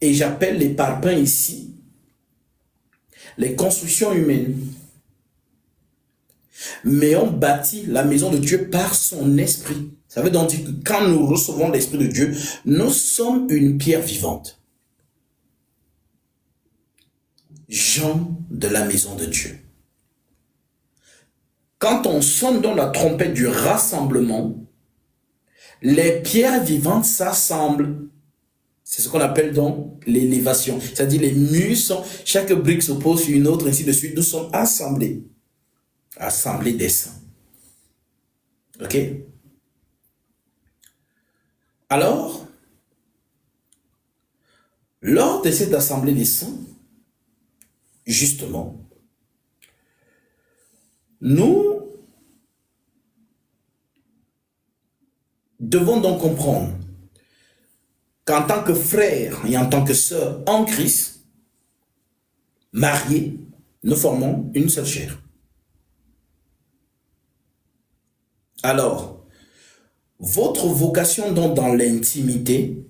Et j'appelle les parpaings ici les constructions humaines. Mais on bâtit la maison de Dieu par son esprit. Ça veut donc dire que quand nous recevons l'esprit de Dieu, nous sommes une pierre vivante. Gens de la maison de Dieu. Quand on sonne dans la trompette du rassemblement, les pierres vivantes s'assemblent. C'est ce qu'on appelle donc l'élévation. C'est-à-dire les murs sont, chaque brique s'oppose sur une autre, ainsi de suite. Nous sommes assemblés. Assemblés des saints. Ok? Alors, lors de cette assemblée des saints, justement, nous devons donc comprendre qu'en tant que frères et en tant que sœurs en Christ, mariés, nous formons une seule chair. Alors, votre vocation donc dans l'intimité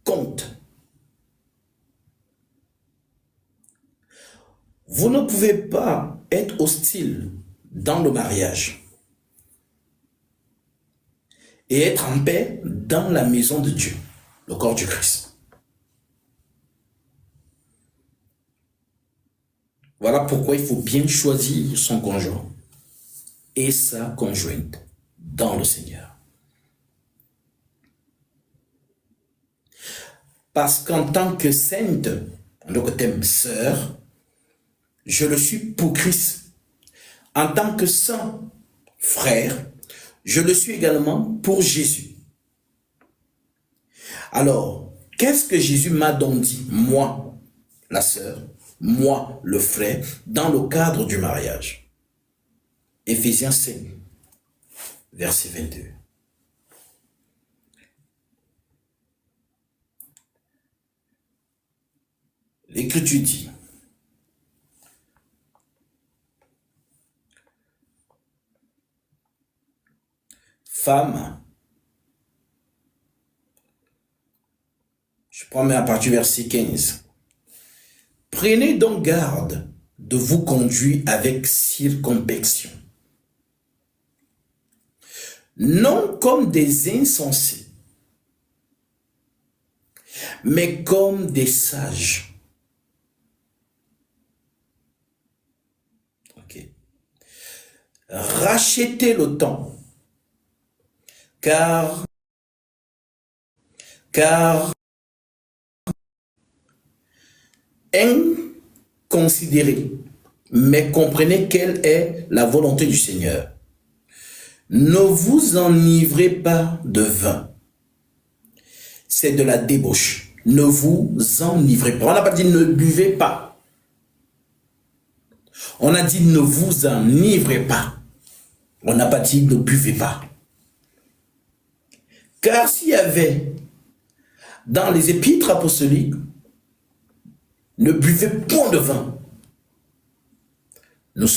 compte. Vous ne pouvez pas être hostile dans le mariage et être en paix dans la maison de Dieu, le corps du Christ. Voilà pourquoi il faut bien choisir son conjoint et sa conjointe dans le Seigneur. Parce qu'en tant que sainte, donc thème sœur, je le suis pour Christ. En tant que saint frère, je le suis également pour Jésus. Alors, qu'est-ce que Jésus m'a donc dit, moi, la sœur, moi, le frère, dans le cadre du mariage? Éphésiens 5, verset 22. L'Écriture dit, femme, je prends à partir du verset 15. Prenez donc garde de vous conduire avec circonspection, non comme des insensés, mais comme des sages. Ok. Rachetez le temps, car inconsidéré, mais comprenez quelle est la volonté du Seigneur. Ne vous enivrez pas de vin. C'est de la débauche. Ne vous enivrez pas. On n'a pas dit ne buvez pas. On a dit ne vous enivrez pas. On n'a pas dit ne buvez pas. Car s'il y avait dans les épîtres apostoliques, ne buvez point de vin, nous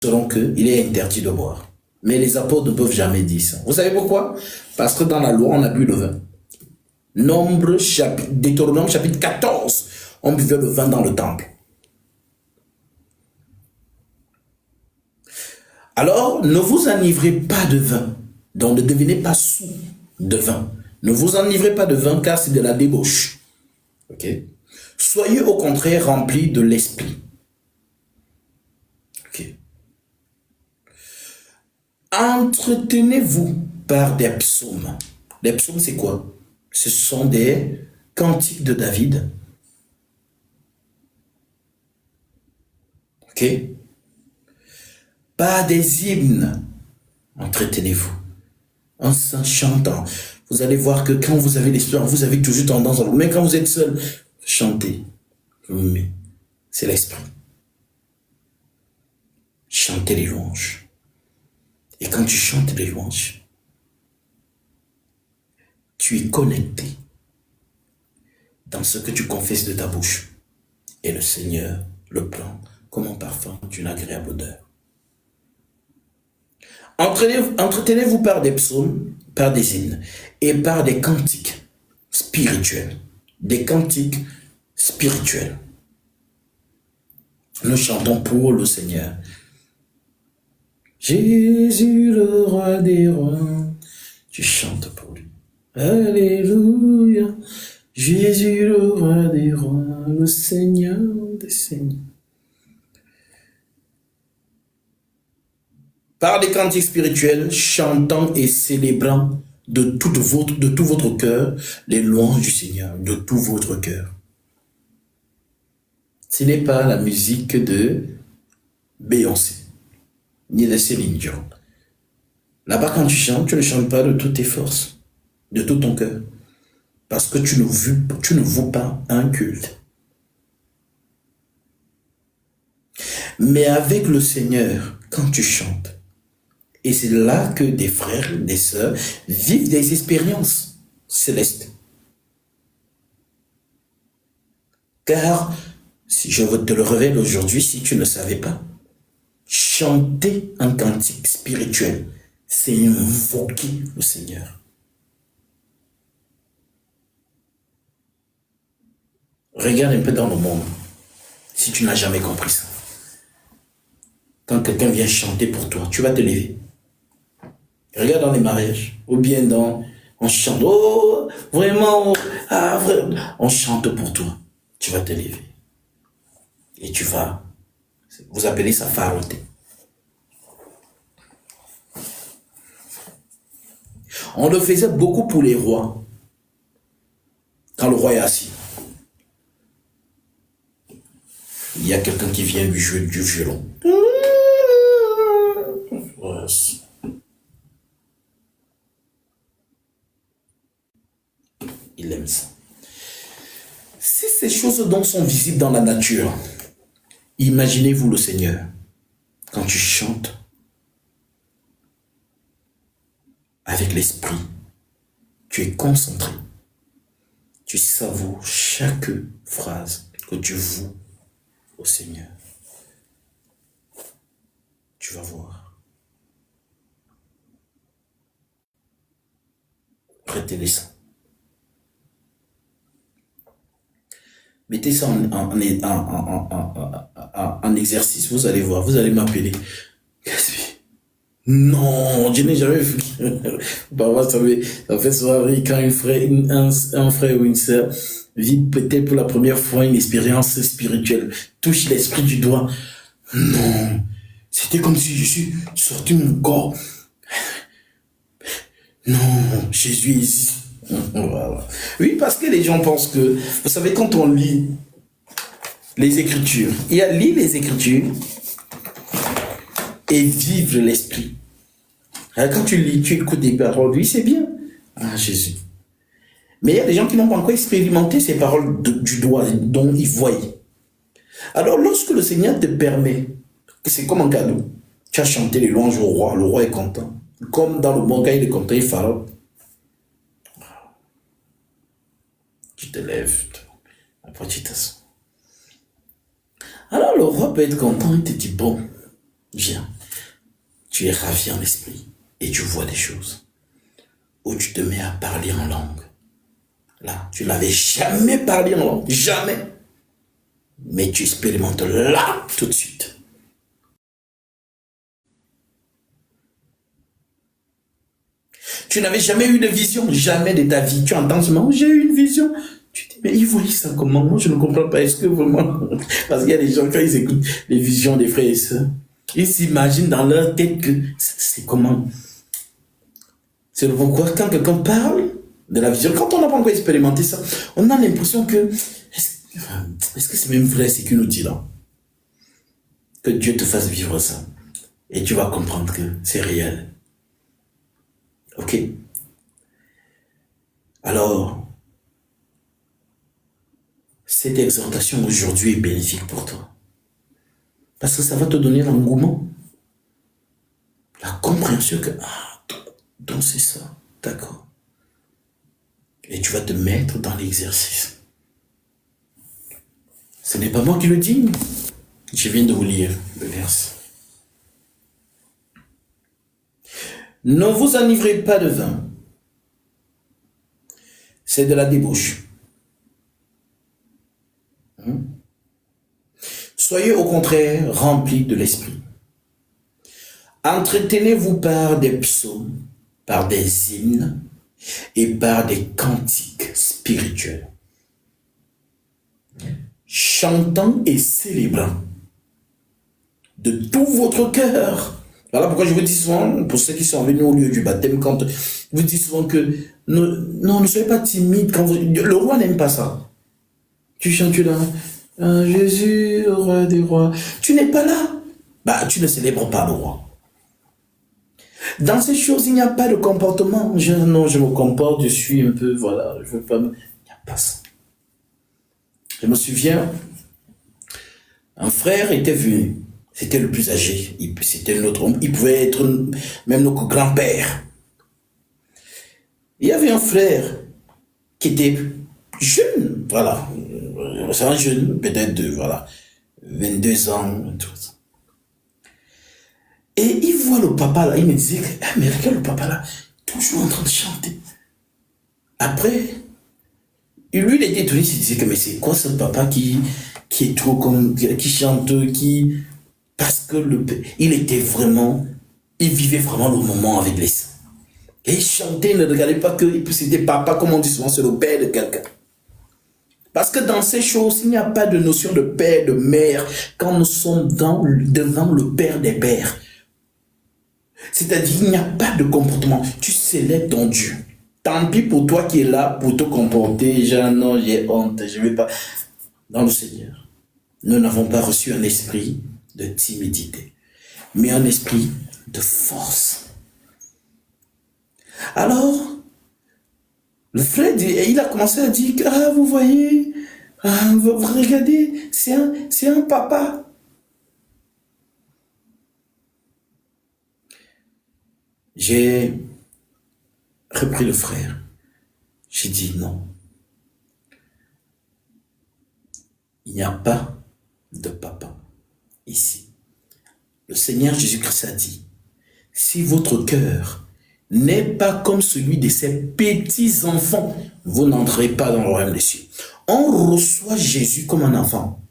saurons qu'il est interdit de boire. Mais les apôtres ne peuvent jamais dire ça. Vous savez pourquoi? Parce que dans la loi, on a bu le vin. Deutéronome chapitre 14, on buvait le vin dans le temple. Alors, ne vous enivrez pas de vin. Donc, ne devenez pas sous de vin. Ne vous enivrez pas de vin, car c'est de la débauche. Ok? Soyez au contraire remplis de l'esprit. Ok? Entretenez-vous par des psaumes. Les psaumes, c'est quoi? Ce sont des cantiques de David. Ok? Par des hymnes. Entretenez-vous. En chantant. Vous allez voir que quand vous avez l'esprit, vous avez toujours tendance à vous. Mais quand vous êtes seul, chantez. C'est l'esprit. Chantez les louanges. Et quand tu chantes les louanges, tu es connecté dans ce que tu confesses de ta bouche. Et le Seigneur le prend comme un parfum d'une agréable odeur. Entretenez-vous par des psaumes, par des hymnes et par des cantiques. spirituels. Des cantiques spirituels. Nous chantons pour le Seigneur. Jésus, le roi des rois. Tu chantes pour lui. Alléluia. Jésus, le roi des rois, le Seigneur des seigneurs. Par des cantiques spirituels, chantant et célébrant de tout votre cœur les louanges du Seigneur, de tout votre cœur. Ce n'est pas la musique de Beyoncé, ni de Céline Dion. Là-bas, quand tu chantes, tu ne chantes pas de toutes tes forces, de tout ton cœur. Parce que tu ne vaux pas un culte. Mais avec le Seigneur, quand tu chantes, et c'est là que des frères, des sœurs vivent des expériences célestes. Car, si je te le révèle aujourd'hui, si tu ne savais pas, chanter un cantique spirituel, c'est invoquer le Seigneur. Regarde un peu dans le monde, si tu n'as jamais compris ça. Quand quelqu'un vient chanter pour toi, tu vas te lever. Regarde dans les mariages, ou bien on chante, oh, vraiment, ah, vraiment, on chante pour toi. Tu vas te lever. Et tu vas, vous appelez ça faroter. On le faisait beaucoup pour les rois. Quand le roi est assis, il y a quelqu'un qui vient lui jouer du violon. Il aime ça. Si ces choses donc sont visibles dans la nature, imaginez-vous le Seigneur, quand tu chantes avec l'esprit, tu es concentré, tu savoures chaque phrase que tu voues au Seigneur. Tu vas voir. Retenez ça. Mettez ça en exercice, vous allez voir, vous allez m'appeler. Non, je n'ai jamais vu. Parfois, ça fait soirée quand un frère ou une sœur vit peut-être pour la première fois une expérience spirituelle, touche l'esprit du doigt. Non, c'était comme si je suis sorti de mon corps. Non, Jésus est ici. Voilà. Oui, parce que les gens pensent que, vous savez, quand on lit les Écritures, il y a lire les Écritures et vivre l'esprit. Quand tu lis, tu écoutes des paroles, oui, c'est bien. Ah, Jésus. Mais il y a des gens qui n'ont pas encore expérimenté ces paroles du doigt dont ils voient. Alors, lorsque le Seigneur te permet, c'est comme un cadeau, tu as chanté les louanges au roi, le roi est content. Comme dans le bon cas, il est content, il pharaon. Tu te lèves, après tu t'assois. Alors le roi peut être content, il te dit, bon, viens, tu es ravi en esprit et tu vois des choses. Ou tu te mets à parler en langue. Là, tu n'avais jamais parlé en langue, jamais. Mais tu expérimentes là, tout de suite. Tu n'avais jamais eu de vision, jamais de ta vie. Tu entends seulement, j'ai eu une vision. Tu dis, mais ils voyaient ça comment? Moi, je ne comprends pas. Est-ce que vraiment... Parce qu'il y a des gens, quand ils écoutent les visions des frères et sœurs, ils s'imaginent dans leur tête que c'est comment. C'est pourquoi quand quelqu'un parle de la vision, quand on n'a pas encore expérimenté ça, on a l'impression que... Est-ce que c'est même vrai ce qu'il nous dit là? Que Dieu te fasse vivre ça. Et tu vas comprendre que c'est réel. Ok? Alors, cette exhortation aujourd'hui est bénéfique pour toi. Parce que ça va te donner l'engouement. La compréhension que, ah, donc c'est ça. D'accord. Et tu vas te mettre dans l'exercice. Ce n'est pas moi qui le dis. Je viens de vous lire le verset. Ne vous enivrez pas de vin. c'est de la débauche. Soyez au contraire remplis de l'esprit. Entretenez-vous par des psaumes, par des hymnes et par des cantiques spirituels, chantant et célébrant de tout votre cœur. Voilà pourquoi je vous dis souvent, pour ceux qui sont venus au lieu du baptême, quand je vous dis souvent que non, ne soyez pas timide. Le roi n'aime pas ça. Tu chantes là, Jésus, le roi des rois. Tu n'es pas là. Bah, tu ne célèbres pas le roi. Dans ces choses, il n'y a pas de comportement. Non, je me comporte, je suis un peu, voilà, je veux pas. Il n'y a pas ça. Je me souviens, un frère était venu. C'était le plus âgé. C'était notre homme. Il pouvait être même notre grand-père. Il y avait un frère qui était jeune, voilà. C'est un jeune, peut-être de, voilà, 22 ans, tout ça. Et il voit le papa là, il me disait, ah, mais regarde le papa là, toujours en train de chanter. Après, lui, il était étonné, il se disait que mais c'est quoi ce papa qui est trop comme, qui chante, qui... Parce que il était vraiment, il vivait vraiment le moment avec les saints. Et il chantait, ne regardait pas que c'était papa, comme on dit souvent, c'est le père de quelqu'un. Parce que dans ces choses, il n'y a pas de notion de père, de mère, quand nous sommes devant le père des pères. C'est-à-dire, il n'y a pas de comportement. Tu célèbres ton Dieu. Tant pis pour toi qui es là pour te comporter. Genre, non, j'ai honte, je ne vais pas. Dans le Seigneur, nous n'avons pas reçu un esprit de timidité, mais un esprit de force. Alors, le frère, il a commencé à dire, ah, vous voyez, vous regardez, c'est un papa. J'ai repris le frère. J'ai dit non. Il n'y a pas de papa ici. Le Seigneur Jésus-Christ a dit, si votre cœur n'est pas comme celui de ces petits enfants, vous n'entrez pas dans le royaume des cieux. On reçoit Jésus comme un enfant.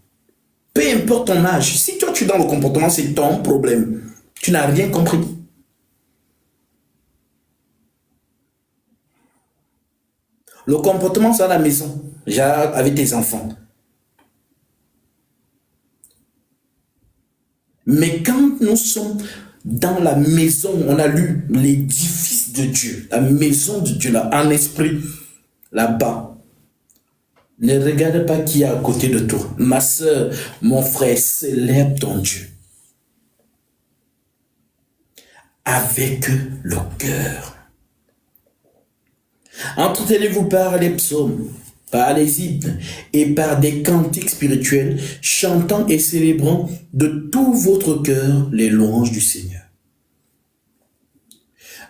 Peu importe ton âge. Si toi tu es dans le comportement, c'est ton problème. Tu n'as rien compris. Le comportement, c'est à la maison, avec tes enfants. Mais quand nous sommes dans la maison, on a lu l'édifice de Dieu, la maison de Dieu, là, en esprit, là-bas. Ne regarde pas qui est à côté de toi. Ma soeur, mon frère, célèbre ton Dieu. Avec le cœur. Entretenez-vous par les psaumes, par les hymnes et par des cantiques spirituels, chantant et célébrant de tout votre cœur les louanges du Seigneur.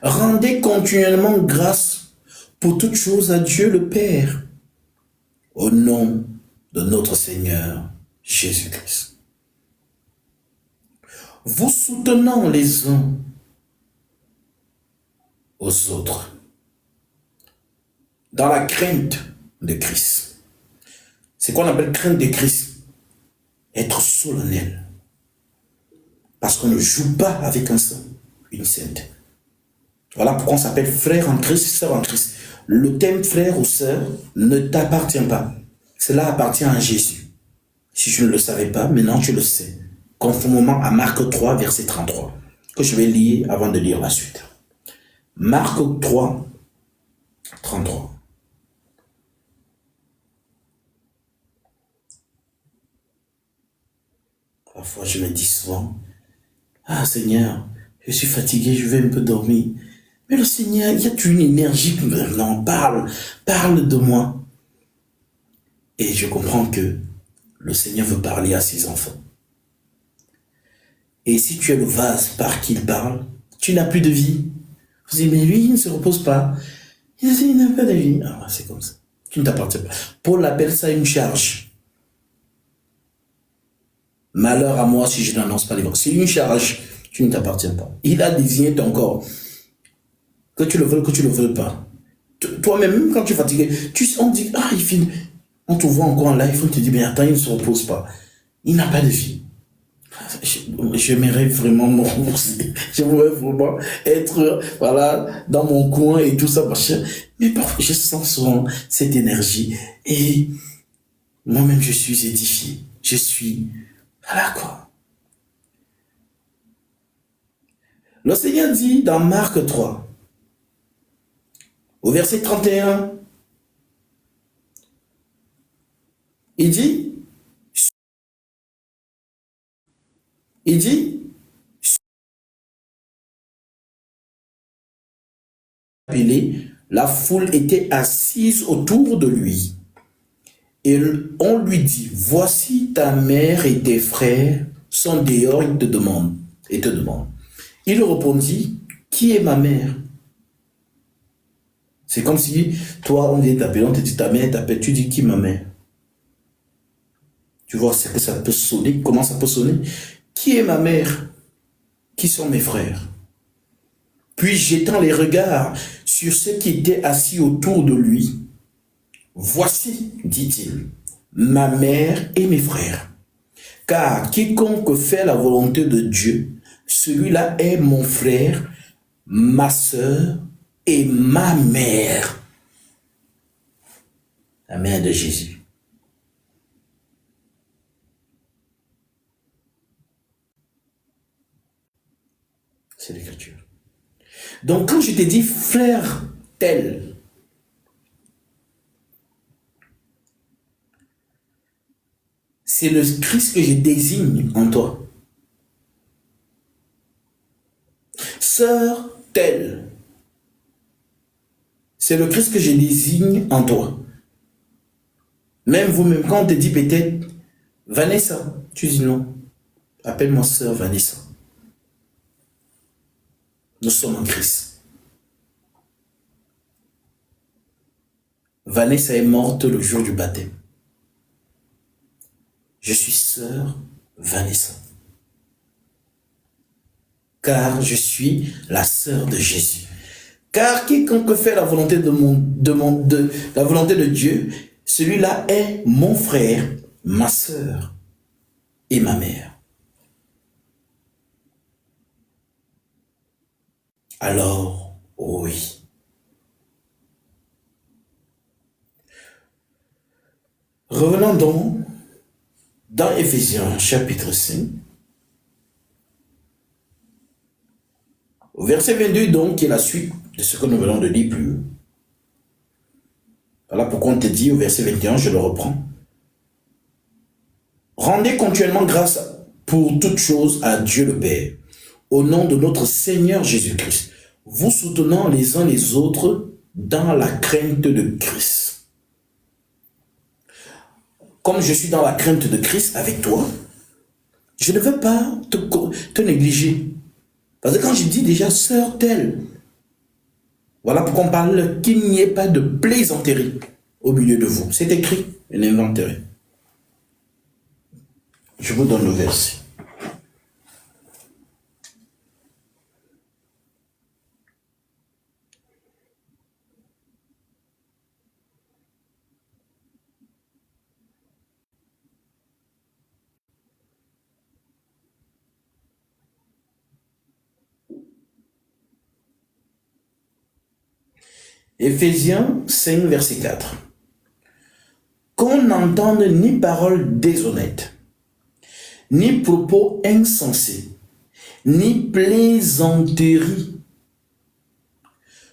Rendez continuellement grâce pour toutes choses à Dieu le Père, au nom de notre Seigneur Jésus-Christ. Vous soutenant les uns aux autres dans la crainte de Christ. C'est quoi on appelle crainte de Christ? Être solennel. Parce qu'on ne joue pas avec un saint, une sainte. Voilà pourquoi on s'appelle frère en Christ, sœur en Christ. Le thème frère ou sœur ne t'appartient pas. Cela appartient à Jésus. Si je ne le savais pas, maintenant tu le sais. Conformément à Marc 3, verset 33, que je vais lire avant de lire la suite. Marc 3, 33. Parfois, je me dis souvent, ah Seigneur, je suis fatigué, je vais un peu dormir. Mais le Seigneur, il y a une énergie qui me parle de moi. Et je comprends que le Seigneur veut parler à ses enfants. Et si tu es le vase par qui il parle, tu n'as plus de vie. Vous dites, mais lui, il ne se repose pas. Il n'a pas de vie. Ah, c'est comme ça. Tu ne t'appartiens pas. Paul appelle ça une charge. Malheur à moi si je n'annonce pas l'évangile. C'est une charge. Tu ne t'appartiens pas. Il a désigné ton corps. Que tu le veuilles, que tu ne le veuilles pas. Toi-même, même quand tu es fatigué, on dit, ah, il finit. On te voit encore en live, on te dit, mais attends, il ne se repose pas. Il n'a pas de vie. J'aimerais vraiment me reposer. J'aimerais vraiment être, voilà, dans mon coin et tout ça, machin. Mais parfois, je sens souvent cette énergie. Et moi-même, je suis édifié. Je suis, voilà quoi. Le Seigneur dit dans Marc 3, au verset 31, il dit, il dit, la foule était assise autour de lui. Et on lui dit, voici ta mère et tes frères sont dehors, ils te demandent, et te demandent. Il répondit, qui est ma mère? C'est comme si, toi, on vient t'appeler, on te dit, ta mère t'appelle, tu dis, qui est ma mère? Tu vois ce que ça peut sonner, comment ça peut sonner? Qui est ma mère? Qui sont mes frères? Puis jetant les regards sur ceux qui étaient assis autour de lui, voici, dit-il, ma mère et mes frères. Car quiconque fait la volonté de Dieu, celui-là est mon frère, ma sœur et ma mère. La mère de Jésus. C'est l'écriture. Donc quand je te dis frère tel, c'est le Christ que je désigne en toi. Sœur telle, c'est le Christ que je désigne en toi. Même vous-même, quand on te dit peut-être Vanessa, tu dis non, appelle-moi sœur Vanessa. Nous sommes en Christ. Vanessa est morte le jour du baptême. Je suis sœur Vanessa. Car je suis la sœur de Jésus. Car quiconque fait la volonté la volonté de Dieu, celui-là est mon frère, ma sœur et ma mère. Alors, oui. Revenons donc dans Éphésiens chapitre 5. Au verset 22, donc, qui est la suite de ce que nous venons de lire plus haut. Voilà pourquoi on te dit au verset 21, je le reprends. Rendez continuellement grâce pour toutes choses à Dieu le Père, au nom de notre Seigneur Jésus-Christ, vous soutenant les uns les autres dans la crainte de Christ. Comme je suis dans la crainte de Christ avec toi, je ne veux pas te négliger. Parce que quand je dis déjà sœur telle, voilà pourquoi on parle qu'il n'y ait pas de plaisanterie au milieu de vous. C'est écrit, un inventaire. Je vous donne le verset. Éphésiens 5, verset 4. Qu'on n'entende ni paroles déshonnêtes, ni propos insensés, ni plaisanteries,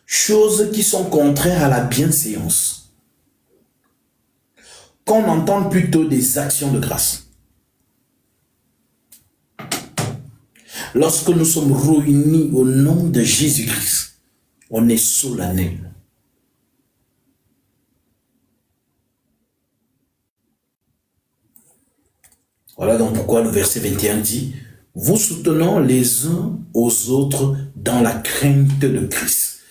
choses qui sont contraires à la bienséance. Qu'on entende plutôt des actions de grâce. Lorsque nous sommes réunis au nom de Jésus-Christ, on est solennel. Voilà donc pourquoi le verset 21 dit, vous soutenant les uns aux autres dans la crainte de Christ.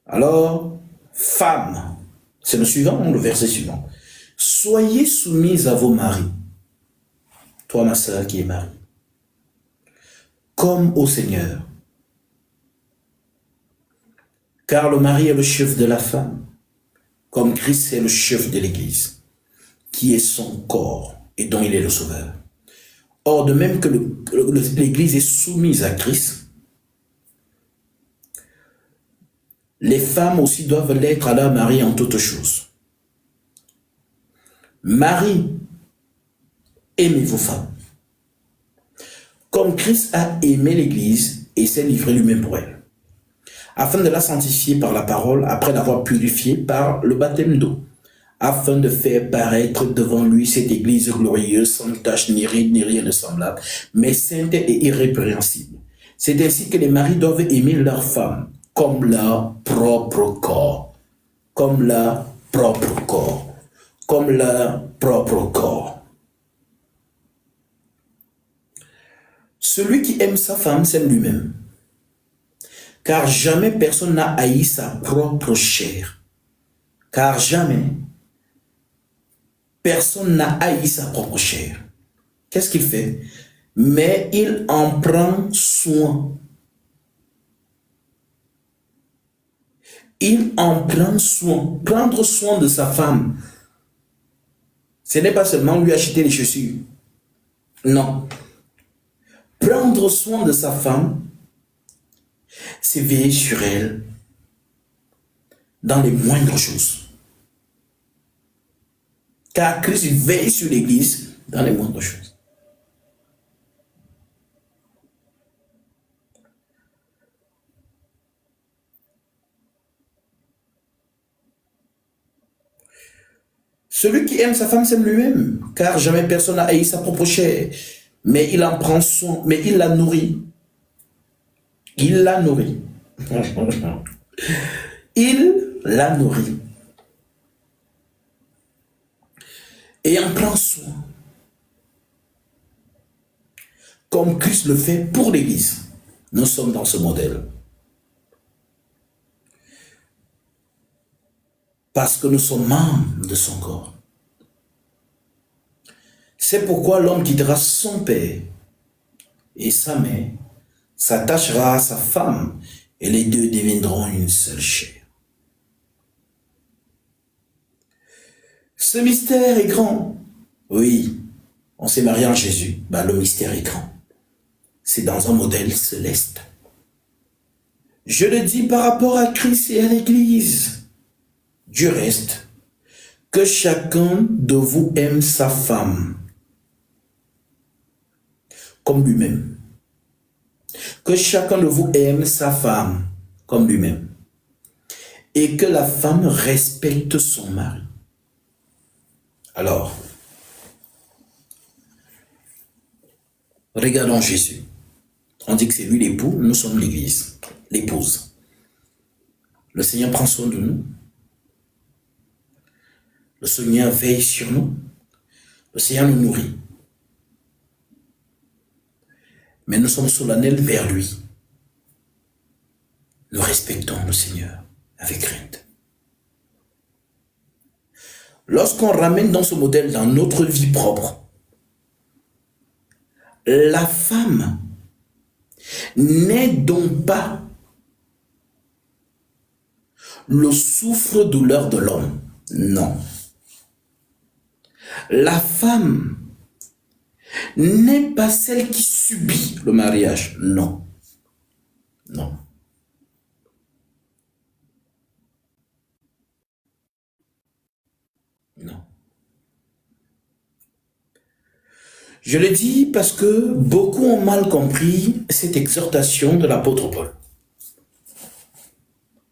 Alors, femmes, c'est le suivant, le verset suivant. Soyez soumises à vos maris, toi ma sœur qui est mariée, comme au Seigneur. Car le mari est le chef de la femme, comme Christ est le chef de l'Église, qui est son corps et dont il est le sauveur. Or, de même que l'Église est soumise à Christ, les femmes aussi doivent l'être à leur mari en toutes choses. Marie, aimez vos femmes, comme Christ a aimé l'Église et s'est livré lui-même pour elle, afin de la sanctifier par la parole, après l'avoir purifiée par le baptême d'eau, afin de faire paraître devant lui cette Église glorieuse, sans tache, ni ride, ni rien de semblable, mais sainte et irrépréhensible. C'est ainsi que les maris doivent aimer leurs femmes, comme leur propre corps, comme leur propre corps, comme leur propre corps. Celui qui aime sa femme s'aime lui-même, car jamais personne n'a haï sa propre chair, car jamais personne n'a haï sa propre chair. Qu'est-ce qu'il fait? Mais il en prend soin. Il en prend soin. Prendre soin de sa femme, ce n'est pas seulement lui acheter les chaussures. Non. Prendre soin de sa femme, c'est veiller sur elle dans les moindres choses. Car Christ veille sur l'Église dans les moindres choses. Celui qui aime sa femme s'aime lui-même, car jamais personne n'a haï sa propre chair, mais il en prend soin, mais il la nourrit. Il la nourrit. Il la nourrit. Et en prend soin. Comme Christ le fait pour l'Église. Nous sommes dans ce modèle. Parce que nous sommes membres de son corps. C'est pourquoi l'homme quittera son père et sa mère, s'attachera à sa femme, et les deux deviendront une seule chair. Ce mystère est grand. Oui, on s'est marié en Jésus. Le mystère est grand. C'est dans un modèle céleste. Je le dis par rapport à Christ et à l'Église. Du reste, que chacun de vous aime sa femme comme lui-même. Que chacun de vous aime sa femme comme lui-même. Et que la femme respecte son mari. Alors, regardons Jésus. On dit que c'est lui l'époux, nous sommes l'église, l'épouse. Le Seigneur prend soin de nous. Le Seigneur veille sur nous. Le Seigneur nous nourrit. Mais nous sommes solennels vers lui. Nous respectons le Seigneur avec crainte. Lorsqu'on ramène dans ce modèle dans notre vie propre, la femme n'est donc pas le souffre-douleur de l'homme. Non. La femme n'est pas celle qui subit le mariage. Non. Non. Non. Je le dis parce que beaucoup ont mal compris cette exhortation de l'apôtre Paul.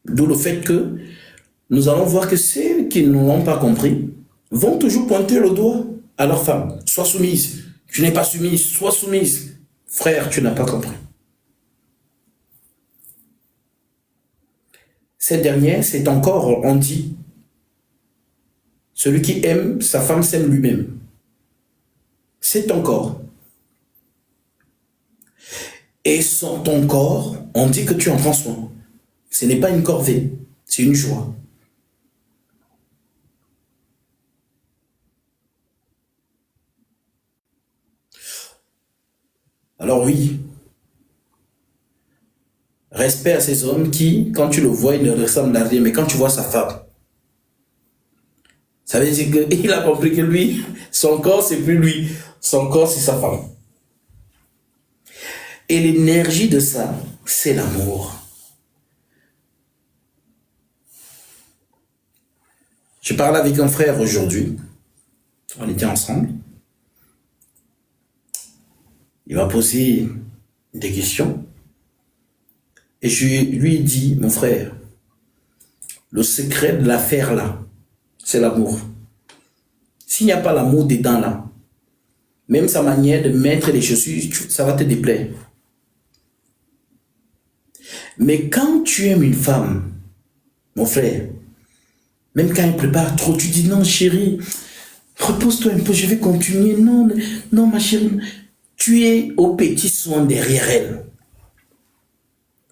D'où le fait que nous allons voir que ceux qui ne l'ont pas compris vont toujours pointer le doigt à leur femme. Sois soumise. Tu n'es pas soumise. Sois soumise. Frère, tu n'as pas compris. Cette dernière, c'est encore, on dit, celui qui aime sa femme s'aime lui-même. C'est ton corps. Et sans ton corps, on dit que tu en prends soin. Ce n'est pas une corvée, c'est une joie. Alors oui, Respect à ces hommes qui, quand tu le vois, il ne ressemble à rien. Mais quand tu vois sa femme, ça veut dire qu'il a compris que lui, son corps, c'est plus lui. Son corps, c'est sa femme. Et l'énergie de ça, c'est l'amour. Je parlais avec un frère aujourd'hui. On était ensemble. Il m'a posé des questions. Et je lui ai dit, mon frère, le secret de l'affaire là, c'est l'amour. S'il n'y a pas l'amour dedans là, même sa manière de mettre les chaussures, ça va te déplaire. Mais quand tu aimes une femme, mon frère, même quand elle prépare trop, tu dis non chérie, repose-toi un peu, je vais continuer. Non, non ma chérie, tu es au petit soin derrière elle.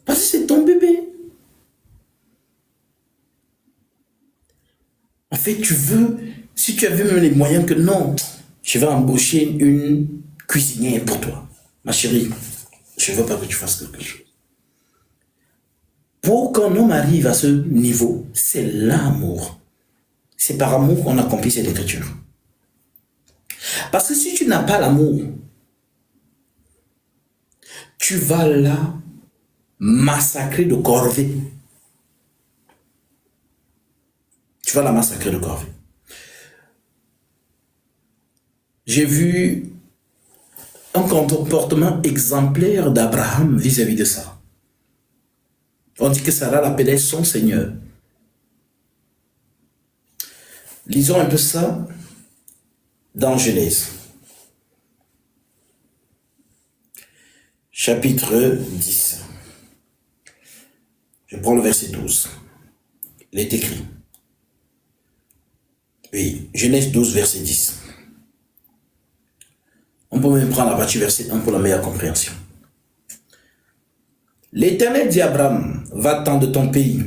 Parce que c'est ton bébé. En fait, tu veux, si tu avais même les moyens que non, je vais embaucher une cuisinière pour toi. Ma chérie, je ne veux pas que tu fasses quelque chose. Pour qu'un homme arrive à ce niveau, c'est l'amour. C'est par amour qu'on accomplit cette écriture. Parce que si tu n'as pas l'amour, tu vas la massacrer de corvée. Tu vas la massacrer de corvée. J'ai vu un comportement exemplaire d'Abraham vis-à-vis de ça. On dit que Sarah l'appelait son Seigneur. Lisons un peu ça dans Genèse. Chapitre 10. Je prends le verset 12. Il est écrit. Oui, Genèse 12, verset 10. On peut même prendre la partie verset 1 pour la meilleure compréhension. L'Éternel dit à Abraham, va-t'en de ton pays,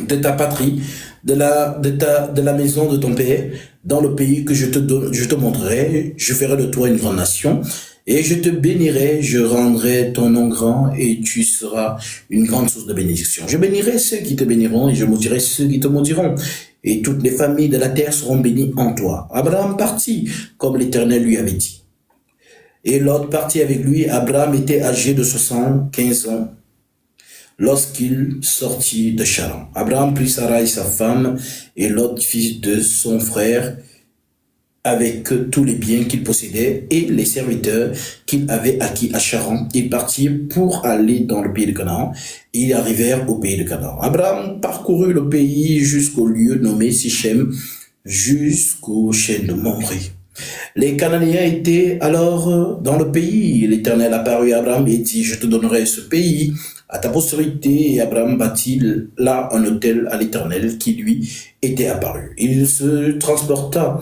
de ta patrie, de la maison de ton père, dans le pays que je te montrerai, je ferai de toi une grande nation, et je te bénirai, je rendrai ton nom grand, et tu seras une grande source de bénédiction. Je bénirai ceux qui te béniront, et je maudirai ceux qui te maudiront, et toutes les familles de la terre seront bénies en toi. Abraham partit, comme l'Éternel lui avait dit. Et Lot partit avec lui. Abraham était âgé de 75 ans lorsqu'il sortit de Charan. Abraham prit Sarai sa femme et Lot fils de son frère avec tous les biens qu'il possédait et les serviteurs qu'il avait acquis à Charan. Ils partirent pour aller dans le pays de Canaan. Ils arrivèrent au pays de Canaan. Abraham parcourut le pays jusqu'au lieu nommé Sichem, jusqu'au chêne de Mamré. Les Cananéens étaient alors dans le pays. L'Éternel apparut à Abraham et dit, je te donnerai ce pays à ta postérité. Et Abraham bâtit là un autel à l'Éternel qui lui était apparu. Il se transporta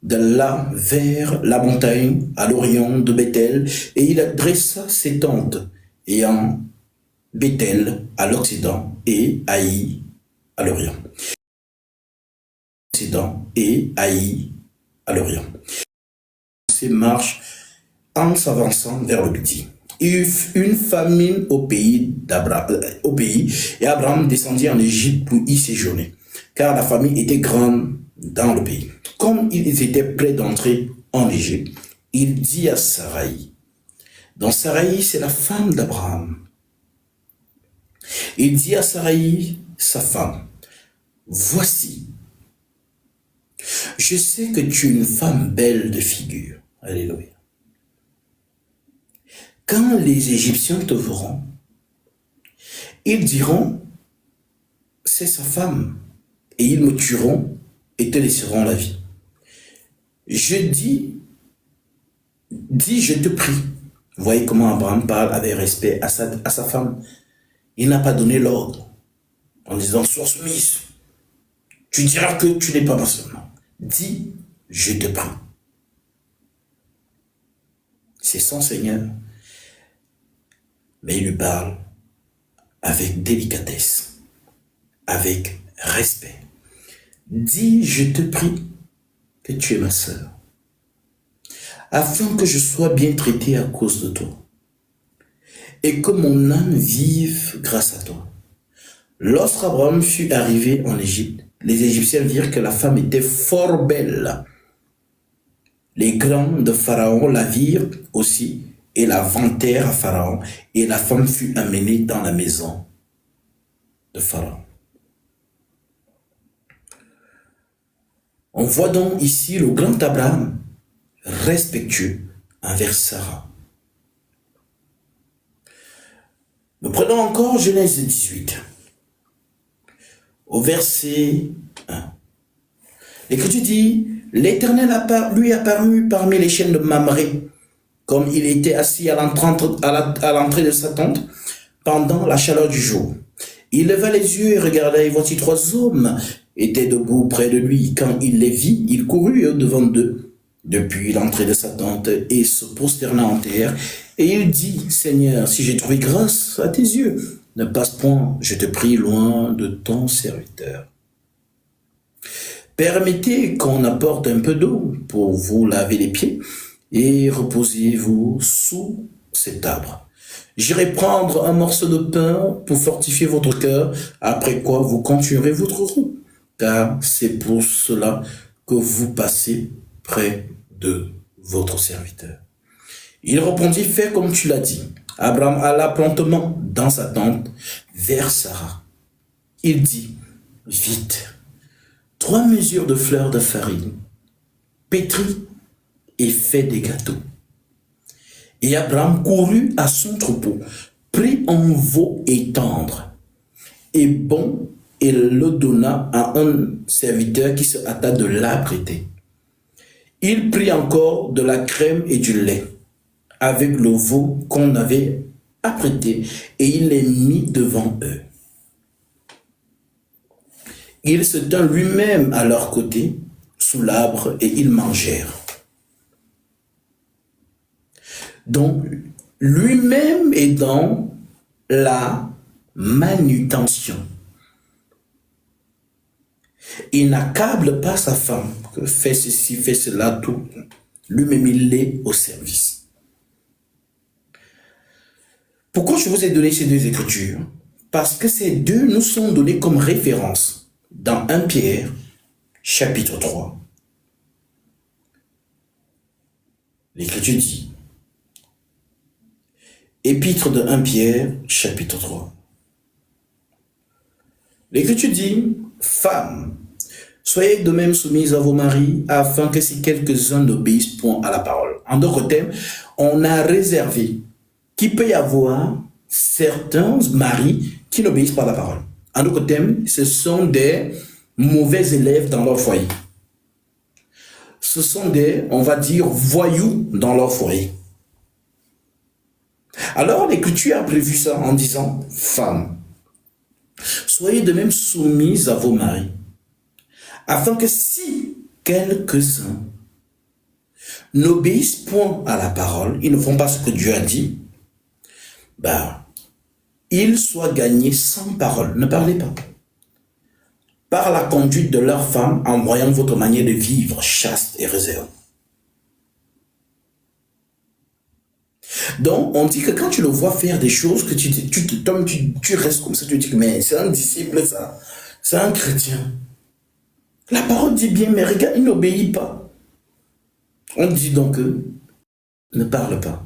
de là vers la montagne à l'orient de Bethel et il dressa ses tentes et en Bethel à l'occident et Haï à l'orient. Occident et Haï à l'orient. Marche en s'avançant vers le midi. Il y eut une famine au pays, et Abraham descendit en Égypte pour y séjourner, car la famine était grande dans le pays. Comme ils étaient prêts d'entrer en Égypte, il dit à Sarai, donc Sarai c'est la femme d'Abraham, il dit à Sarai, sa femme, voici, je sais que tu es une femme belle de figure. Alléluia. Quand les Égyptiens te verront, ils diront, c'est sa femme, et ils me tueront et te laisseront la vie. Je dis, je te prie. Vous voyez comment Abraham parle avec respect à sa femme. Il n'a pas donné l'ordre en disant, sois soumise. Tu diras que tu n'es pas ma sœur. Dis, je te prie. C'est son Seigneur. Mais il lui parle avec délicatesse, avec respect. Dis, je te prie que tu es ma sœur, afin que je sois bien traité à cause de toi. et que mon âme vive grâce à toi. Lorsqu'Abraham fut arrivé en Égypte, les Égyptiens virent que la femme était fort belle. Les grands de Pharaon la virent aussi et la vantèrent à Pharaon, et la femme fut amenée dans la maison de Pharaon. On voit donc ici le grand Abraham respectueux envers Sarah. Nous prenons encore Genèse 18, au verset 1. L'Écriture dit, l'Éternel lui apparut parmi les chaînes de Mamré, comme il était assis à l'entrée de sa tente pendant la chaleur du jour. Il leva les yeux et regarda, et voici 3 hommes étaient debout près de lui. Quand il les vit, il courut au-devant d'eux, depuis l'entrée de sa tente, et se prosterna en terre. Et il dit, Seigneur, si j'ai trouvé grâce à tes yeux, ne passe point, je te prie, loin de ton serviteur. Permettez qu'on apporte un peu d'eau pour vous laver les pieds, et reposez-vous sous cet arbre. J'irai prendre un morceau de pain pour fortifier votre cœur, après quoi vous continuerez votre route, car c'est pour cela que vous passez près de votre serviteur. Il répondit, fais comme tu l'as dit. Abraham alla promptement dans sa tente vers Sarah. Il dit, vite, 3 mesures de fleurs de farine, pétris et fait des gâteaux. Et Abraham courut à son troupeau, prit un veau tendre et bon, et le donna à un serviteur qui se hâta de l'apprêter. Il prit encore de la crème et du lait, avec le veau qu'on avait apprêté, et il les mit devant eux. Il se tint lui-même à leur côté, sous l'arbre, et ils mangèrent. Donc, lui-même est dans la manutention. Il n'accable pas sa femme, que fais ceci, fais cela, tout. Lui-même, il est au service. Pourquoi je vous ai donné ces 2 écritures? Parce que ces 2 nous sont donnés comme référence dans 1 Pierre, chapitre 3. L'Écriture dit, Épître de 1 Pierre, chapitre 3. L'Écriture dit, femmes, soyez de même soumises à vos maris, afin que si quelques-uns n'obéissent point à la parole. En d'autres termes, on a réservé qu'il peut y avoir certains maris qui n'obéissent pas à la parole. En d'autres termes, ce sont des mauvais élèves dans leur foyer. Ce sont des, on va dire, voyous dans leur foyer. Alors, l'Écriture a prévu ça en disant, femmes, soyez de même soumises à vos maris, afin que si quelques-uns n'obéissent point à la parole, ils ne font pas ce que Dieu a dit, ils soient gagnés sans parole. Ne parlez pas. Par la conduite de leurs femmes, en voyant votre manière de vivre chaste et réservée. Donc, on dit que quand tu le vois faire des choses, que tu restes comme ça, tu dis que mais c'est un disciple, ça. C'est un chrétien. La parole dit bien, mais regarde, il n'obéit pas. On dit donc, ne parle pas.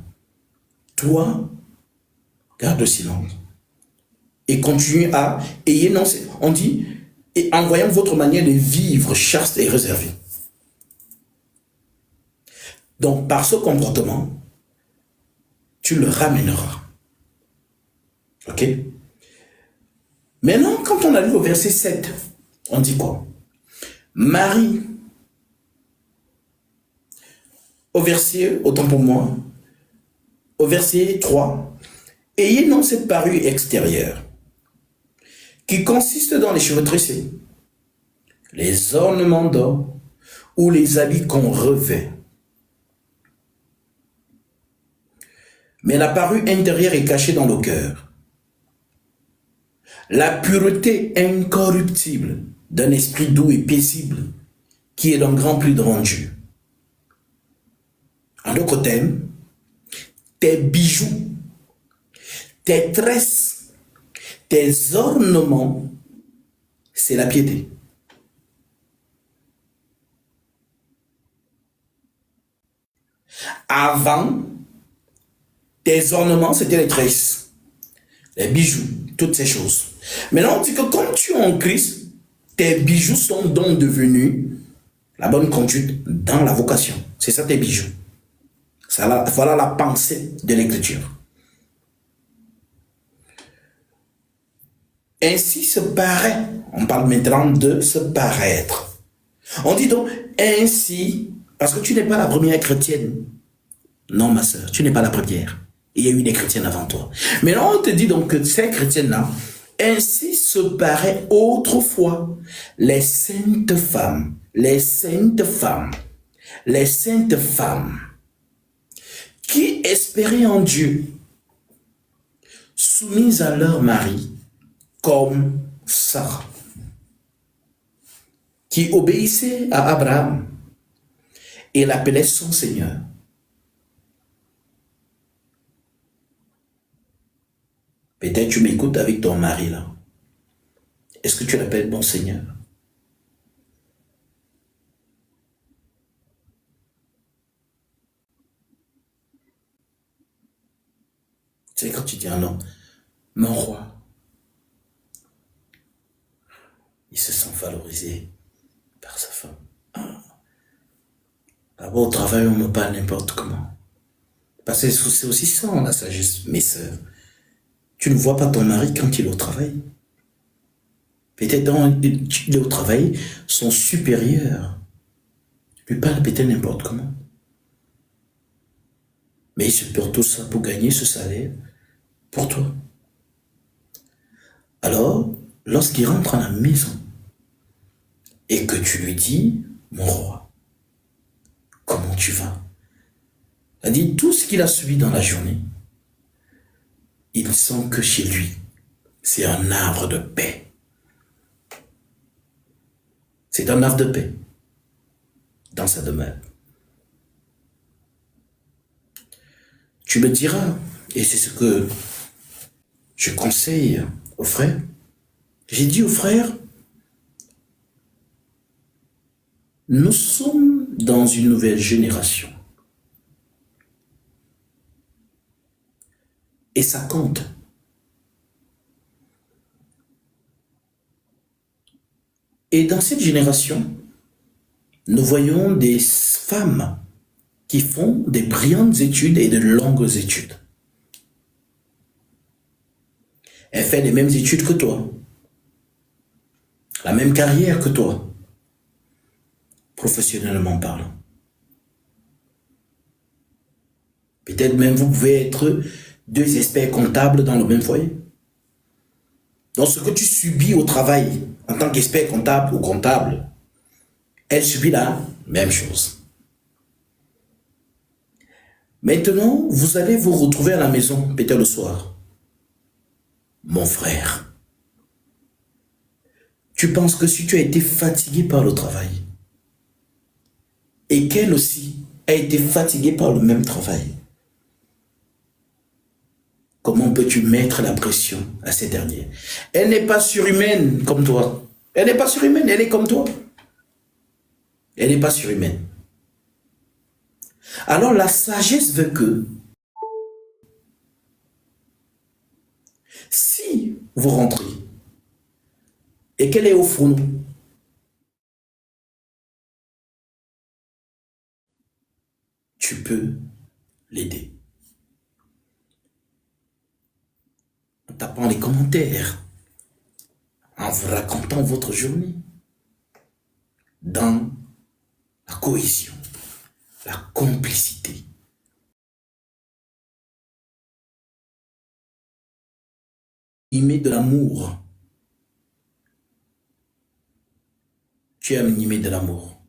Toi, garde le silence. Et continue à énoncer. On dit, et en voyant votre manière de vivre chaste et réservée. Donc, par ce comportement, tu le ramèneras. Ok? Maintenant, quand on arrive au verset 7, on dit quoi? Marie, au verset, autant pour moi, au verset 3, ayez non cette parure extérieure, qui consiste dans les cheveux tressés, les ornements d'or, ou les habits qu'on revêt. Mais la parure intérieure est cachée dans le cœur. La pureté incorruptible d'un esprit doux et paisible, qui est d'un grand plus devant Dieu. En d'autres termes, tes bijoux, tes tresses, tes ornements, c'est la piété. Avant, tes ornements, c'était les tresses, les bijoux, toutes ces choses. Maintenant, on dit que comme tu es en Christ, tes bijoux sont donc devenus la bonne conduite dans la vocation. C'est ça tes bijoux. Voilà la pensée de l'Écriture. Ainsi se paraît. On parle maintenant de se paraître. On dit donc ainsi, parce que tu n'es pas la première chrétienne. Non, ma soeur, tu n'es pas la première. Il y a eu des chrétiennes avant toi. Mais là, on te dit donc que ces chrétiennes-là, ainsi se paraît autrefois les saintes femmes, les saintes femmes, les saintes femmes qui espéraient en Dieu, soumises à leur mari, comme Sarah, qui obéissait à Abraham et l'appelait son Seigneur. Peut-être tu m'écoutes avec ton mari là. Est-ce que tu l'appelles bon Seigneur? C'est quand tu dis un homme, mon roi, il se sent valorisé par sa femme. Là-bas au travail, on me parle n'importe comment. Parce que c'est aussi ça, la sagesse, mes sœurs. Tu ne vois pas ton mari quand il est au travail. Peut-être quand il est au travail, son supérieur lui parle peut-être n'importe comment. Mais il se perd tout ça pour gagner ce salaire pour toi. Alors, lorsqu'il rentre à la maison et que tu lui dis, mon roi, comment tu vas? Il a dit tout ce qu'il a subi dans la journée, il sent que chez lui, c'est un arbre de paix. C'est un arbre de paix dans sa demeure. Tu me diras, et c'est ce que je conseille aux frères, j'ai dit aux frères, nous sommes dans une nouvelle génération. Et ça compte. Et dans cette génération, nous voyons des femmes qui font des brillantes études et de longues études. Elle fait les mêmes études que toi, la même carrière que toi, professionnellement parlant. Peut-être même vous pouvez être deux experts comptables dans le même foyer. Donc ce que tu subis au travail en tant qu'expert comptable ou comptable, elle subit la même chose. Maintenant, vous allez vous retrouver à la maison, peut-être le soir. Mon frère, tu penses que si tu as été fatigué par le travail, et qu'elle aussi a été fatiguée par le même travail, comment peux-tu mettre la pression à cette dernière? Elle n'est pas surhumaine comme toi. Elle n'est pas surhumaine, elle est comme toi. Elle n'est pas surhumaine. Alors la sagesse veut que si vous rentrez et qu'elle est au fourneau, tu peux l'aider. En tapant les commentaires, en vous racontant votre journée, dans la cohésion, la complicité. Animé de l'amour. Tu es animé de l'amour.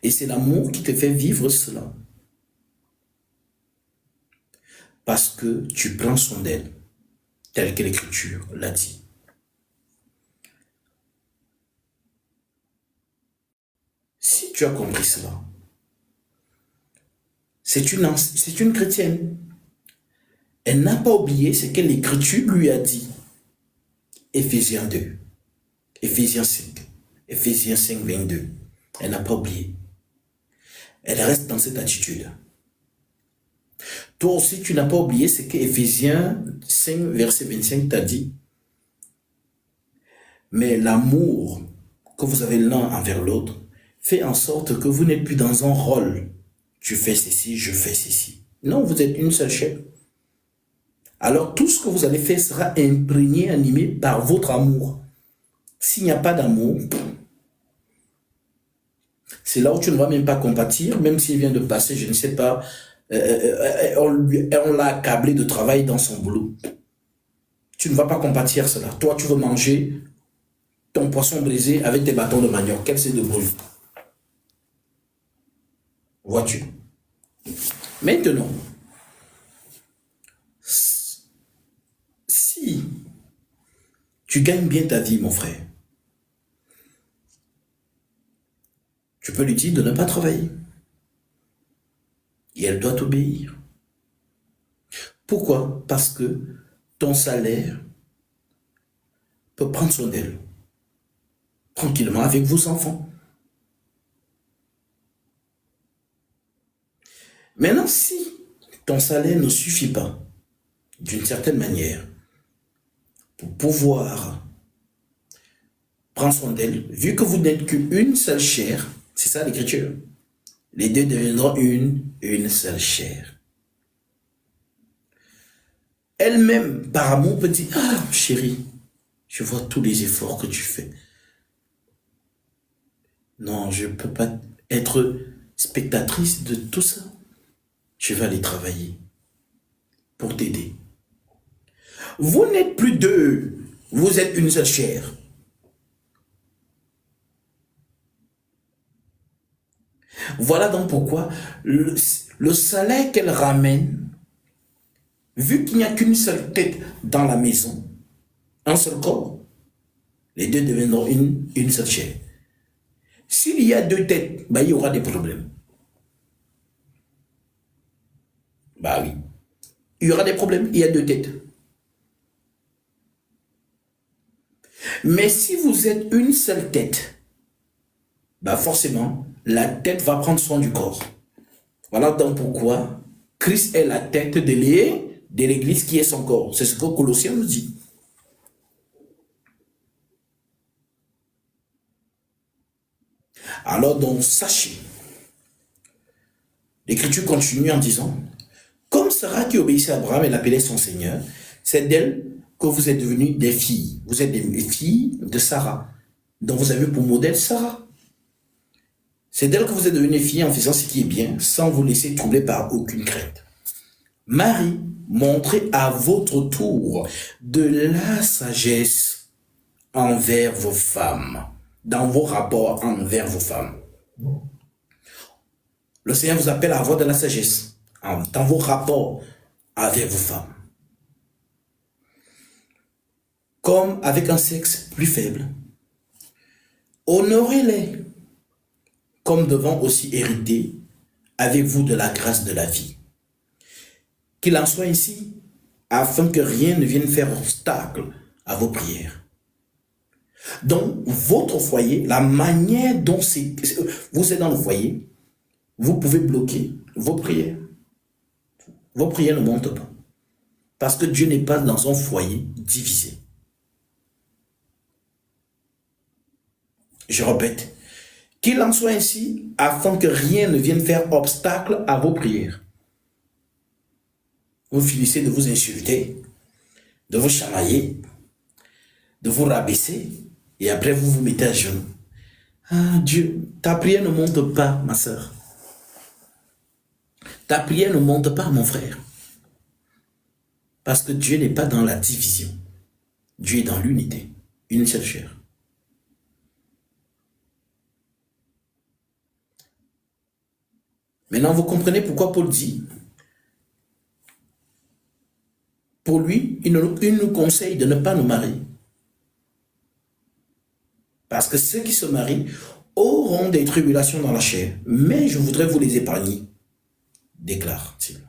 Et c'est l'amour qui te fait vivre cela. Parce que tu prends soin d'elle, tel que l'Écriture l'a dit. Si tu as compris cela, c'est une chrétienne. Elle n'a pas oublié ce que l'Écriture lui a dit. Éphésiens 2, Éphésiens 5, Éphésiens 5, 22. Elle n'a pas oublié. Elle reste dans cette attitude. Toi aussi, tu n'as pas oublié ce que Éphésiens 5, verset 25 t'a dit. Mais l'amour que vous avez l'un envers l'autre fait en sorte que vous n'êtes plus dans un rôle. Tu fais ceci, je fais ceci. Non, vous êtes une seule chair. Alors tout ce que vous allez faire sera imprégné, animé par votre amour. S'il n'y a pas d'amour, c'est là où tu ne vas même pas compatir, même s'il vient de passer, je ne sais pas, on l'a accablé de travail dans son boulot. Tu ne vas pas compatir cela. Toi, tu veux manger ton poisson brisé avec tes bâtons de manioc. Quel c'est de bruit. Vois-tu? Maintenant, si tu gagnes bien ta vie, mon frère, tu peux lui dire de ne pas travailler. Et elle doit t'obéir. Pourquoi? Parce que ton salaire peut prendre soin d'elle. Tranquillement avec vos enfants. Maintenant, si ton salaire ne suffit pas, d'une certaine manière, pour pouvoir prendre soin d'elle, vu que vous n'êtes qu'une seule chair, c'est ça l'écriture, les deux deviendront une seule chair. Elle-même, par amour, peut dire, ah chérie, je vois tous les efforts que tu fais. Non, je ne peux pas être spectatrice de tout ça. Je vais aller travailler pour t'aider. Vous n'êtes plus deux, vous êtes une seule chair. Voilà donc pourquoi le salaire qu'elle ramène, vu qu'il n'y a qu'une seule tête dans la maison, un seul corps, les deux deviendront une seule chair. S'il y a deux têtes, bah, il y aura des problèmes. Bah oui. Il y aura des problèmes, il y a deux têtes. Mais si vous êtes une seule tête, bah forcément, la tête va prendre soin du corps. Voilà donc pourquoi Christ est la tête de l'Église qui est son corps. C'est ce que Colossiens nous dit. Alors donc, sachez, l'Écriture continue en disant, comme Sarah qui obéissait à Abraham et l'appelait son Seigneur, c'est d'elle que vous êtes devenus des filles. Vous êtes des filles de Sarah, dont vous avez pour modèle Sarah. C'est d'elle que vous êtes devenus filles en faisant ce qui est bien, sans vous laisser troubler par aucune crainte. Marie, montrez à votre tour de la sagesse envers vos femmes, dans vos rapports envers vos femmes. Le Seigneur vous appelle à avoir de la sagesse dans vos rapports avec vos femmes. Comme avec un sexe plus faible. Honorez-les, comme devant aussi hériter avec vous de la grâce de la vie. Qu'il en soit ainsi, afin que rien ne vienne faire obstacle à vos prières. Donc, votre foyer, la manière dont vous êtes dans le foyer, vous pouvez bloquer vos prières. Vos prières ne montent pas. Parce que Dieu n'est pas dans un foyer divisé. Je répète, qu'il en soit ainsi, afin que rien ne vienne faire obstacle à vos prières. Vous finissez de vous insulter, de vous chamailler, de vous rabaisser, et après vous vous mettez à genoux. Ah Dieu, ta prière ne monte pas, ma soeur. Ta prière ne monte pas, mon frère. Parce que Dieu n'est pas dans la division. Dieu est dans l'unité, une seule chair. Maintenant, vous comprenez pourquoi Paul dit, pour lui, il nous conseille de ne pas nous marier. Parce que ceux qui se marient auront des tribulations dans la chair, mais je voudrais vous les épargner, déclare-t-il.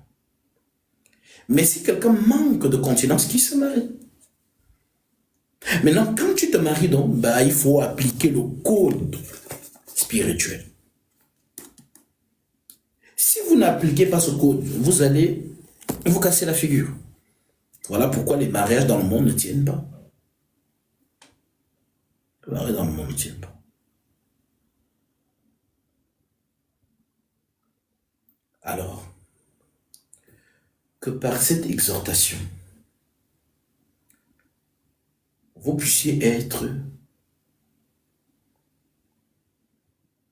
Mais si quelqu'un manque de continence, qui se marie? Maintenant, quand tu te maries, donc, bah, il faut appliquer le code spirituel. Si vous n'appliquez pas ce code, vous allez vous casser la figure. Voilà pourquoi les mariages dans le monde ne tiennent pas. Les mariages dans le monde ne tiennent pas. Alors, que par cette exhortation, vous puissiez être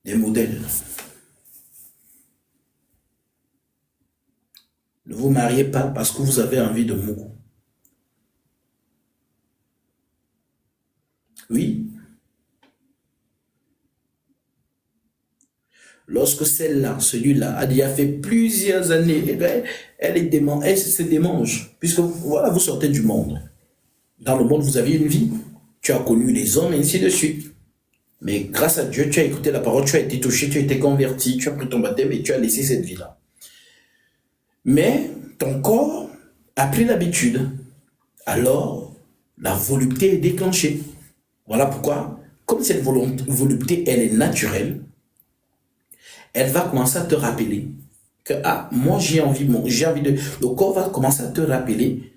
des modèles. Ne vous mariez pas parce que vous avez envie de mourir. Oui. Lorsque celle-là, celui-là, a déjà fait plusieurs années, eh bien, elle se démange. Puisque voilà, vous sortez du monde. Dans le monde, vous avez une vie. Tu as connu les hommes, et ainsi de suite. Mais grâce à Dieu, tu as écouté la parole, tu as été touché, tu as été converti, tu as pris ton baptême et tu as laissé cette vie-là. Mais ton corps a pris l'habitude. Alors, la volupté est déclenchée. Voilà pourquoi, comme cette volupté, elle est naturelle, elle va commencer à te rappeler que, ah, moi j'ai envie de... Le corps va commencer à te rappeler,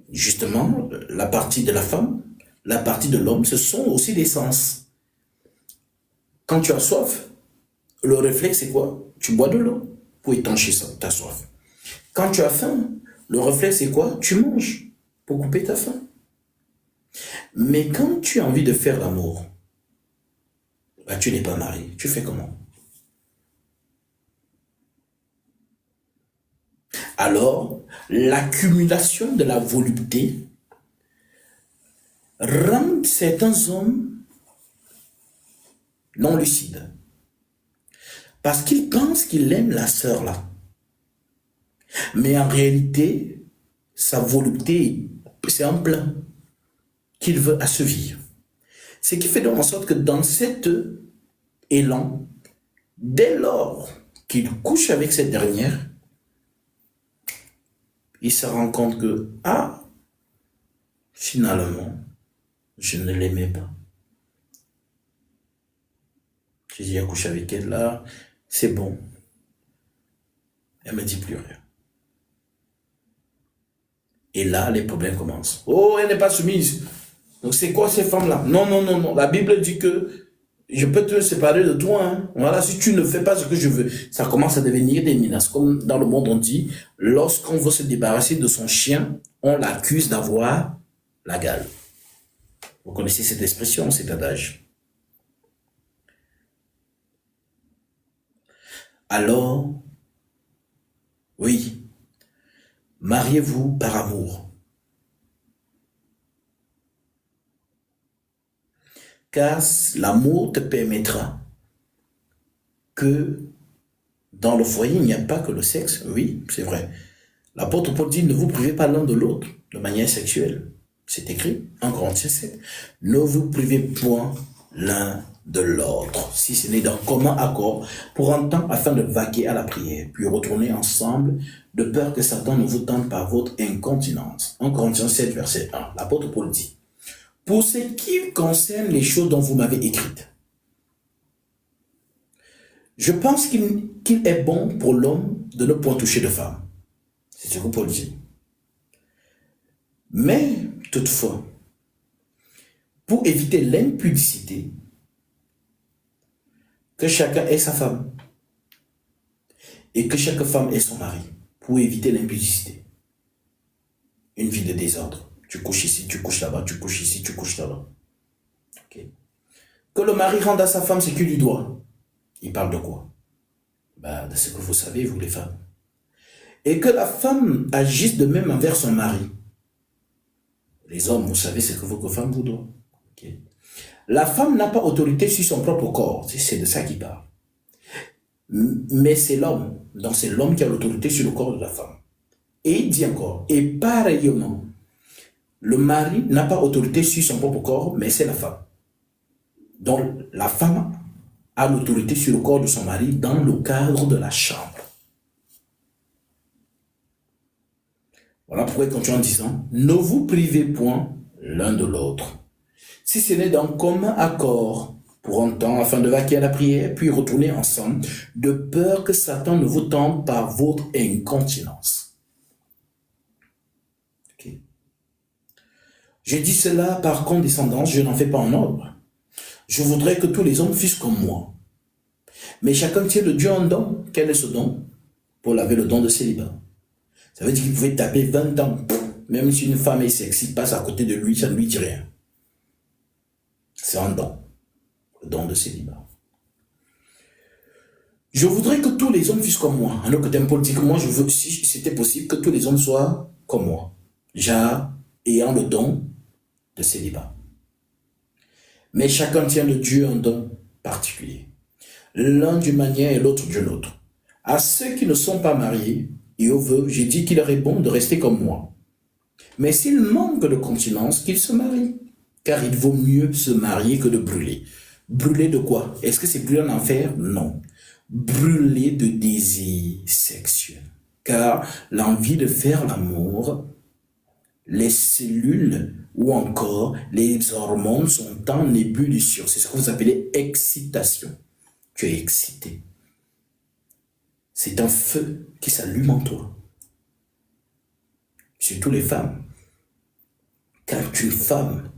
justement, la partie de la femme, la partie de l'homme, ce sont aussi des sens. Quand tu as soif, le réflexe c'est quoi? Tu bois de l'eau pour étancher ta soif. Quand tu as faim, le réflexe c'est quoi? Tu manges pour couper ta faim. Mais quand tu as envie de faire l'amour, bah, tu n'es pas marié. Tu fais comment? Alors, l'accumulation de la volupté rend certains hommes non lucides. Parce qu'ils pensent qu'il aime la sœur là. Mais en réalité, sa volupté, c'est un plein qu'il veut assouvir. Ce qui fait donc en sorte que dans cet élan, dès lors qu'il couche avec cette dernière, il se rend compte que, ah, finalement, je ne l'aimais pas. J'ai dit, couché avec elle là, c'est bon. Elle me dit plus rien. Et là, les problèmes commencent. Oh, elle n'est pas soumise. Donc c'est quoi ces femmes-là? Non, non, non, non. La Bible dit que je peux te séparer de toi. Hein. Voilà, si tu ne fais pas ce que je veux. Ça commence à devenir des menaces. Comme dans le monde, on dit, lorsqu'on veut se débarrasser de son chien, on l'accuse d'avoir la gale. Vous connaissez cette expression, cet adage. Alors, oui, mariez-vous par amour. Car l'amour te permettra que dans le foyer, il n'y a pas que le sexe. Oui, c'est vrai. L'apôtre Paul dit, ne vous privez pas l'un de l'autre de manière sexuelle. C'est écrit en Corinthiens 7. Ne vous privez point l'un de l'autre, si ce n'est d'un commun accord, pour un temps afin de vaquer à la prière, puis retourner ensemble, de peur que Satan ne vous tente par votre incontinence. En Corinthiens 7, verset 1, l'apôtre Paul dit, pour ce qui concerne les choses dont vous m'avez écrites, je pense qu'il est bon pour l'homme de ne point toucher de femme. C'est ce que Paul dit. Mais, toutefois, pour éviter l'impudicité, que chacun ait sa femme et que chaque femme ait son mari, pour éviter l'impudicité. Une vie de désordre. Tu couches ici, tu couches là-bas, tu couches ici, tu couches là-bas. Okay. Que le mari rende à sa femme ce qu'il lui doit. Il parle de quoi? De ce que vous savez, vous les femmes. Et que la femme agisse de même envers son mari. Les hommes, vous savez ce que votre femme vous doit. Okay. La femme n'a pas autorité sur son propre corps. C'est de ça qu'il parle. Mais c'est l'homme. Donc c'est l'homme qui a l'autorité sur le corps de la femme. Et il dit encore, et pareillement, le mari n'a pas autorité sur son propre corps, mais c'est la femme. Donc la femme a l'autorité sur le corps de son mari dans le cadre de la chambre. Voilà pourquoi il continue en disant, ne vous privez point l'un de l'autre, si ce n'est d'un commun accord, pour un temps, afin de vaquer à la prière, puis retourner ensemble, de peur que Satan ne vous tente par votre incontinence. Okay. Je dis cela par condescendance, je n'en fais pas en ordre. Je voudrais que tous les hommes fussent comme moi. Mais chacun tient de Dieu un don. Quel est ce don? Paul avait le don de célibat. Ça veut dire qu'il pouvait taper 20 ans. Même si une femme est sexy, passe à côté de lui, ça ne lui dit rien. C'est un don. Le don de célibat. Je voudrais que tous les hommes fussent comme moi. Alors que Paul dit que moi, je veux, si c'était possible, que tous les hommes soient comme moi. Déjà, ayant le don de célibat. Mais chacun tient de Dieu un don particulier. L'un d'une manière et l'autre d'une autre. À ceux qui ne sont pas mariés et aux veuves, j'ai dit qu'il leur est bon de rester comme moi. Mais s'ils manquent de continence, qu'ils se marient. Car il vaut mieux se marier que de brûler. Brûler de quoi? Est-ce que c'est brûler en enfer? Non. Brûler de désir sexuel. Car l'envie de faire l'amour, les cellules ou encore les hormones sont en ébullition. C'est ce que vous appelez excitation. Tu es excité. C'est un feu qui s'allume en toi. Surtout les femmes. Quand une femme,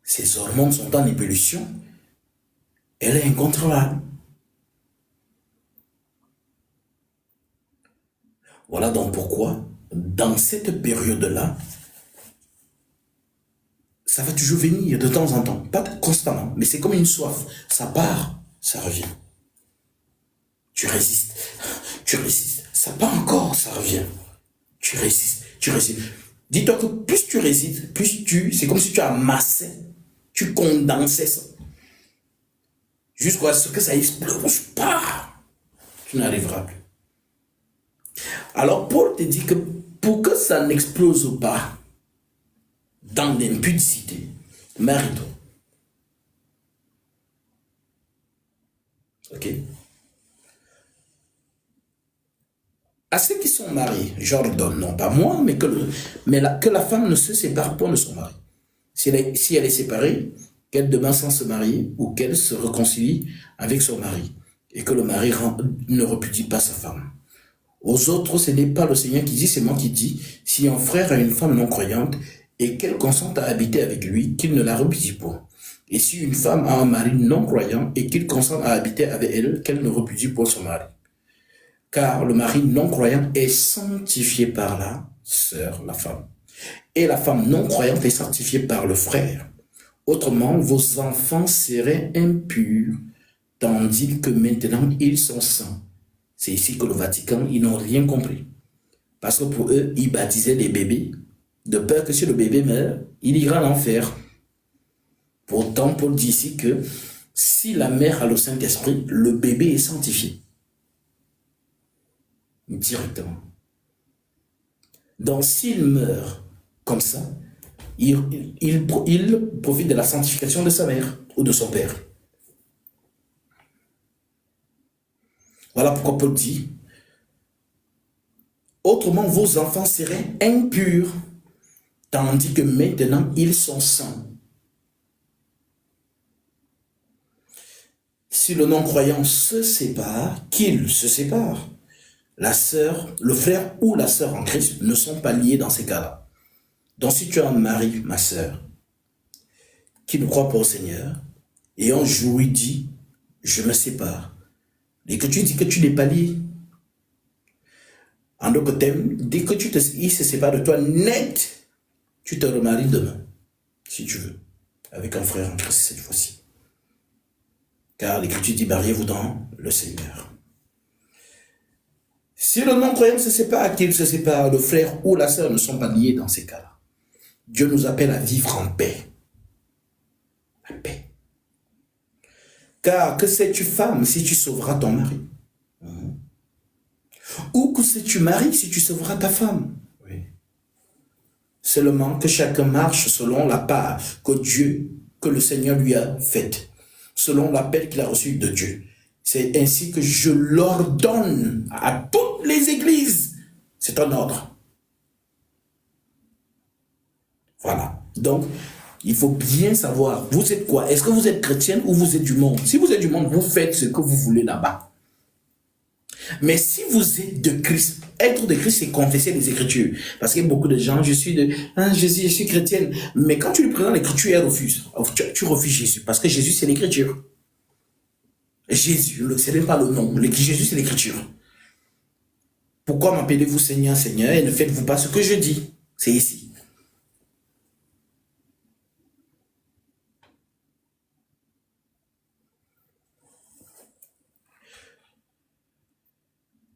ses hormones sont en ébullition, elle est incontrôlable. Voilà donc pourquoi, dans cette période-là, ça va toujours venir de temps en temps, pas constamment, mais c'est comme une soif. Ça part, ça revient. Tu résistes, ça part encore, ça revient. Tu résistes. Dis-toi que plus tu résistes, c'est comme si tu amassais, tu condensais ça. Jusqu'à ce que ça explose, tu n'arriveras plus. Alors Paul te dit que pour que ça n'explose pas dans l'impudicité, marie-toi. Ok? À ceux qui sont mariés, j'ordonne, non pas moi, mais que la femme ne se sépare point de son mari. Si elle est séparée, qu'elle demeure sans se marier ou qu'elle se réconcilie avec son mari et que le mari ne repudie pas sa femme. Aux autres, ce n'est pas le Seigneur qui dit, c'est moi qui dis, si un frère a une femme non croyante et qu'elle consente à habiter avec lui, qu'il ne la repudie point. Et si une femme a un mari non croyant et qu'il consente à habiter avec elle, qu'elle ne repudie point son mari. Car le mari non croyant est sanctifié par la sœur, la femme. Et la femme non croyante est sanctifiée par le frère. Autrement, vos enfants seraient impurs, tandis que maintenant ils sont saints. C'est ici que le Vatican, ils n'ont rien compris. Parce que pour eux, ils baptisaient des bébés, de peur que si le bébé meurt, il ira en enfer. Pourtant, Paul dit ici que si la mère a le Saint-Esprit, le bébé est sanctifié. Directement. Donc, s'il meurt comme ça, il profite de la sanctification de sa mère ou de son père. Voilà pourquoi Paul dit, autrement vos enfants seraient impurs, tandis que maintenant ils sont saints. Si le non-croyant se sépare, qu'il se sépare. La sœur, le frère ou la sœur en Christ ne sont pas liés dans ces cas-là. Donc si tu as un mari, ma sœur, qui ne croit pas au Seigneur, et un jour il dit, je me sépare, et que tu dis que tu n'es pas lié. En d'autres termes, dès que il se sépare de toi net, tu te remaries demain, si tu veux, avec un frère en Christ cette fois-ci. Car l'Écriture dit, mariez-vous dans le Seigneur. Si le non-croyant se sépare, qu'il se sépare, le frère ou la sœur ne sont pas liés dans ces cas-là. Dieu nous appelle à vivre en paix. La paix. Car que sais-tu, femme, si tu sauveras ton mari? Ou que sais-tu, mari, si tu sauveras ta femme? Oui. Seulement que chacun marche selon la part que le Seigneur lui a faite, selon l'appel qu'il a reçu de Dieu. C'est ainsi que je l'ordonne à toutes les églises. C'est un ordre. Voilà. Donc, il faut bien savoir, vous êtes quoi? Est-ce que vous êtes chrétienne ou vous êtes du monde? Si vous êtes du monde, vous faites ce que vous voulez là-bas. Mais si vous êtes de Christ, être de Christ, c'est confesser les Écritures. Parce qu'il y a beaucoup de gens, je suis chrétienne. Mais quand tu lui présentes l'Écriture, elle refuse. Tu refuses Jésus. Parce que Jésus, c'est l'Écriture. Jésus, ce n'est pas le nom. Jésus, c'est l'Écriture. Pourquoi m'appelez-vous Seigneur, Seigneur, et ne faites-vous pas ce que je dis? C'est ici.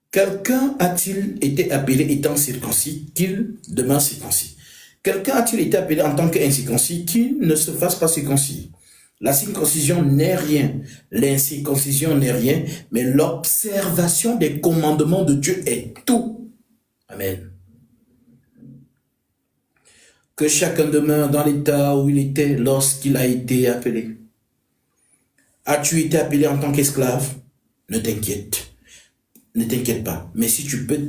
Quelqu'un a-t-il été appelé étant circoncis qu'il demeure circoncis? Quelqu'un a-t-il été appelé en tant qu'incirconcis qu'il ne se fasse pas circoncis? La circoncision n'est rien, l'incirconcision n'est rien, mais l'observation des commandements de Dieu est tout. Amen. Que chacun demeure dans l'état où il était lorsqu'il a été appelé. As-tu été appelé en tant qu'esclave? Ne t'inquiète. Ne t'inquiète pas. Mais si tu peux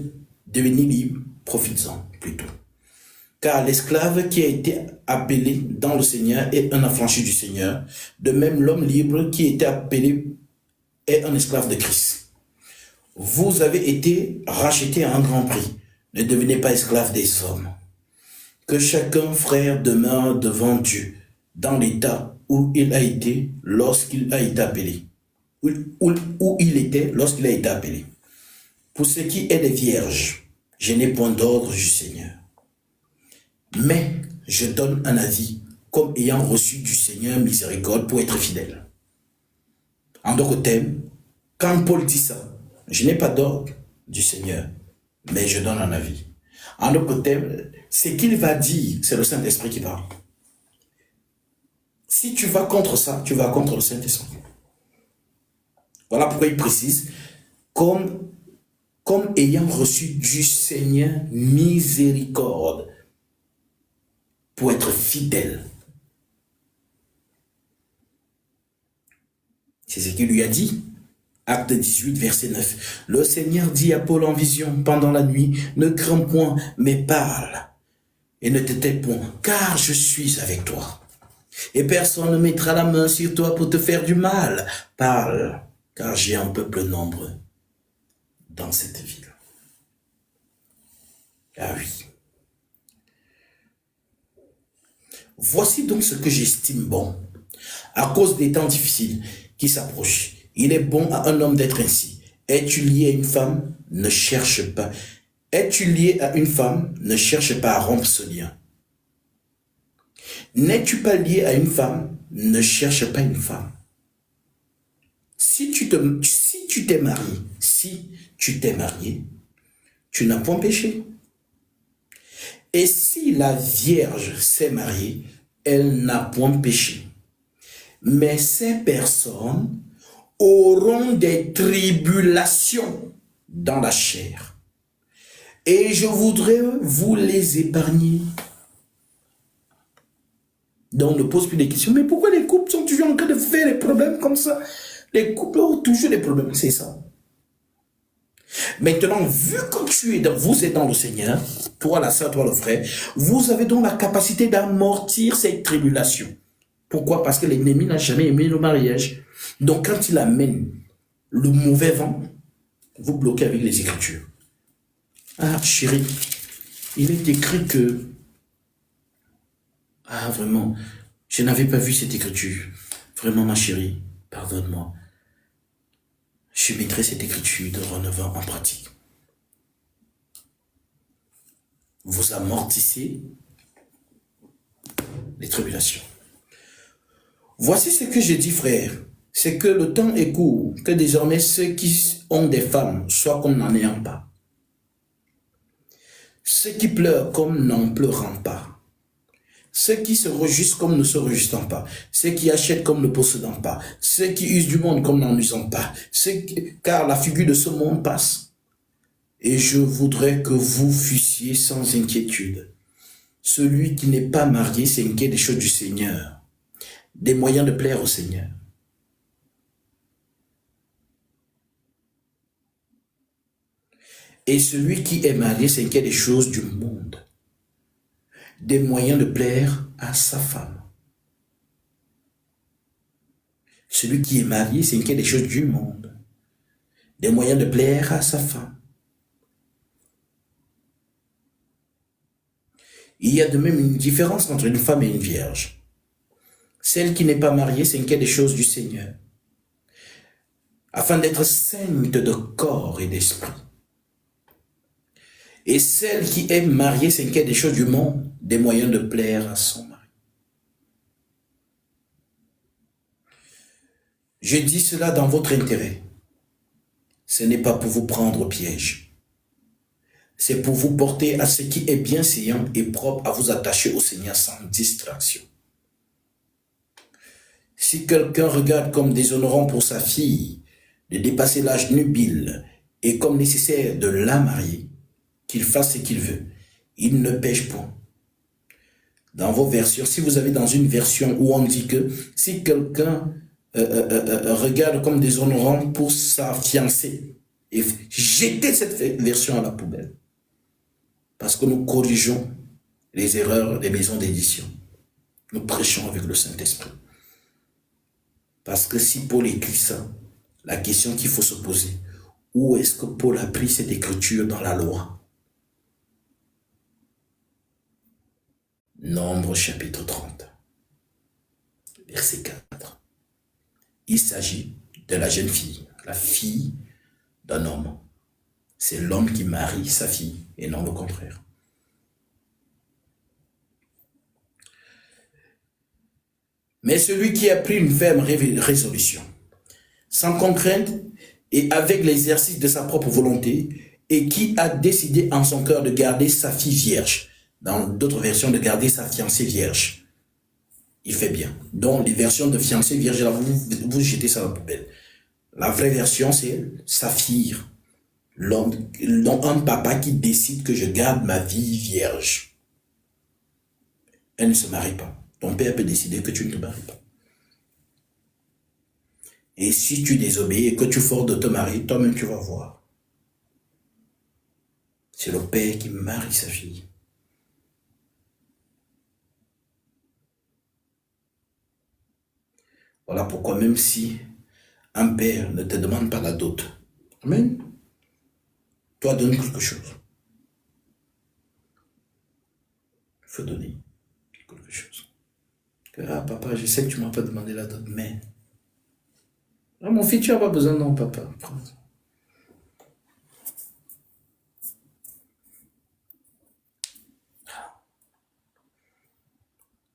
devenir libre, profites-en plutôt. Car l'esclave qui a été appelé dans le Seigneur est un affranchi du Seigneur. De même, l'homme libre qui a été appelé est un esclave de Christ. Vous avez été rachetés à un grand prix. Ne devenez pas esclaves des hommes. Que chacun, frère, demeure devant Dieu, dans l'état où il a été lorsqu'il a été appelé. Où il était lorsqu'il a été appelé. Pour ce qui est des vierges, je n'ai point d'ordre du Seigneur. Mais je donne un avis comme ayant reçu du Seigneur miséricorde pour être fidèle. En d'autres termes, quand Paul dit ça, je n'ai pas d'ordre du Seigneur, mais je donne un avis. En d'autres termes, ce qu'il va dire, c'est le Saint-Esprit qui parle. Si tu vas contre ça, tu vas contre le Saint-Esprit. Voilà pourquoi il précise, comme ayant reçu du Seigneur miséricorde pour être fidèle. C'est ce qu'il lui a dit. Acte 18, verset 9. Le Seigneur dit à Paul en vision pendant la nuit, ne crains point, mais parle, et ne te tais point, car je suis avec toi. Et personne ne mettra la main sur toi pour te faire du mal. Parle, car j'ai un peuple nombreux dans cette ville. Ah oui. Voici donc ce que j'estime bon. À cause des temps difficiles qui s'approchent, il est bon à un homme d'être ainsi. Es-tu lié à une femme? Ne cherche pas. Es-tu lié à une femme? Ne cherche pas à rompre ce lien. N'es-tu pas lié à une femme? Ne cherche pas une femme. Si tu t'es marié, tu n'as point péché. Et si la Vierge s'est mariée, elle n'a point péché. Mais ces personnes auront des tribulations dans la chair. Et je voudrais vous les épargner. Donc, on ne pose plus de questions. Mais pourquoi les couples sont toujours en train de faire des problèmes comme ça? Les couples ont toujours des problèmes, c'est ça. Maintenant, vu que vous êtes dans le Seigneur, toi la sœur, toi le frère, vous avez donc la capacité d'amortir ces tribulations. Pourquoi? Parce que l'ennemi n'a jamais aimé le mariage. Donc, quand il amène le mauvais vent, vous bloquez avec les Écritures. Ah, chérie, il est écrit que... Ah, vraiment, je n'avais pas vu cette Écriture. Vraiment, ma chérie, pardonne-moi. Je mettrai cette Écriture de renouveau en pratique. Vous amortissez les tribulations. Voici ce que je dis, frère. C'est que le temps est court, que désormais ceux qui ont des femmes soient comme n'en ayant pas. Ceux qui pleurent comme n'en pleurant pas. Ceux qui se réjouissent comme ne se réjouissant pas. Ceux qui achètent comme ne possédant pas. Ceux qui usent du monde comme n'en usant pas. Car la figure de ce monde passe. Et je voudrais que vous fussiez sans inquiétude. Celui qui n'est pas marié s'inquiète des choses du Seigneur, des moyens de plaire au Seigneur. Et celui qui est marié s'inquiète des choses du monde. des moyens de plaire à sa femme. Celui qui est marié s'inquiète des choses du monde, des moyens de plaire à sa femme. Il y a de même une différence entre une femme et une vierge. Celle qui n'est pas mariée s'inquiète des choses du Seigneur, afin d'être sainte de corps et d'esprit. Et celle qui est mariée s'inquiète des choses du monde, des moyens de plaire à son mari. Je dis cela dans votre intérêt. Ce n'est pas pour vous prendre au piège. C'est pour vous porter à ce qui est bienséant et propre à vous attacher au Seigneur sans distraction. Si quelqu'un regarde comme déshonorant pour sa fille de dépasser l'âge nubile et comme nécessaire de la marier, qu'il fasse ce qu'il veut, il ne pêche point. Dans vos versions, si vous avez dans une version où on dit que si quelqu'un regarde comme déshonorant pour sa fiancée, et jetez cette version à la poubelle. Parce que nous corrigeons les erreurs des maisons d'édition. Nous prêchons avec le Saint-Esprit. Parce que si Paul écrit ça, la question qu'il faut se poser, où est-ce que Paul a pris cette écriture dans la loi? Nombre chapitre 30, verset 4. Il s'agit de la jeune fille, la fille d'un homme. C'est l'homme qui marie sa fille et non le contraire. Mais celui qui a pris une ferme résolution, sans contrainte et avec l'exercice de sa propre volonté, et qui a décidé en son cœur de garder sa fille vierge, dans d'autres versions de garder sa fiancée vierge, il fait bien. Donc les versions de fiancée vierge, là, vous jetez ça dans la poubelle. La vraie version, c'est sa fille. L'homme, un papa qui décide que je garde ma vie vierge. Elle ne se marie pas. Ton père peut décider que tu ne te maries pas. Et si tu désobéis et que tu forces de te marier, toi-même tu vas voir. C'est le père qui marie sa fille. Voilà pourquoi même si un père ne te demande pas la dot, amen, toi donne quelque chose. Il faut donner quelque chose. Ah papa, je sais que tu ne m'as pas demandé la dot, mais... Ah, mon fils, tu n'as pas besoin, non papa.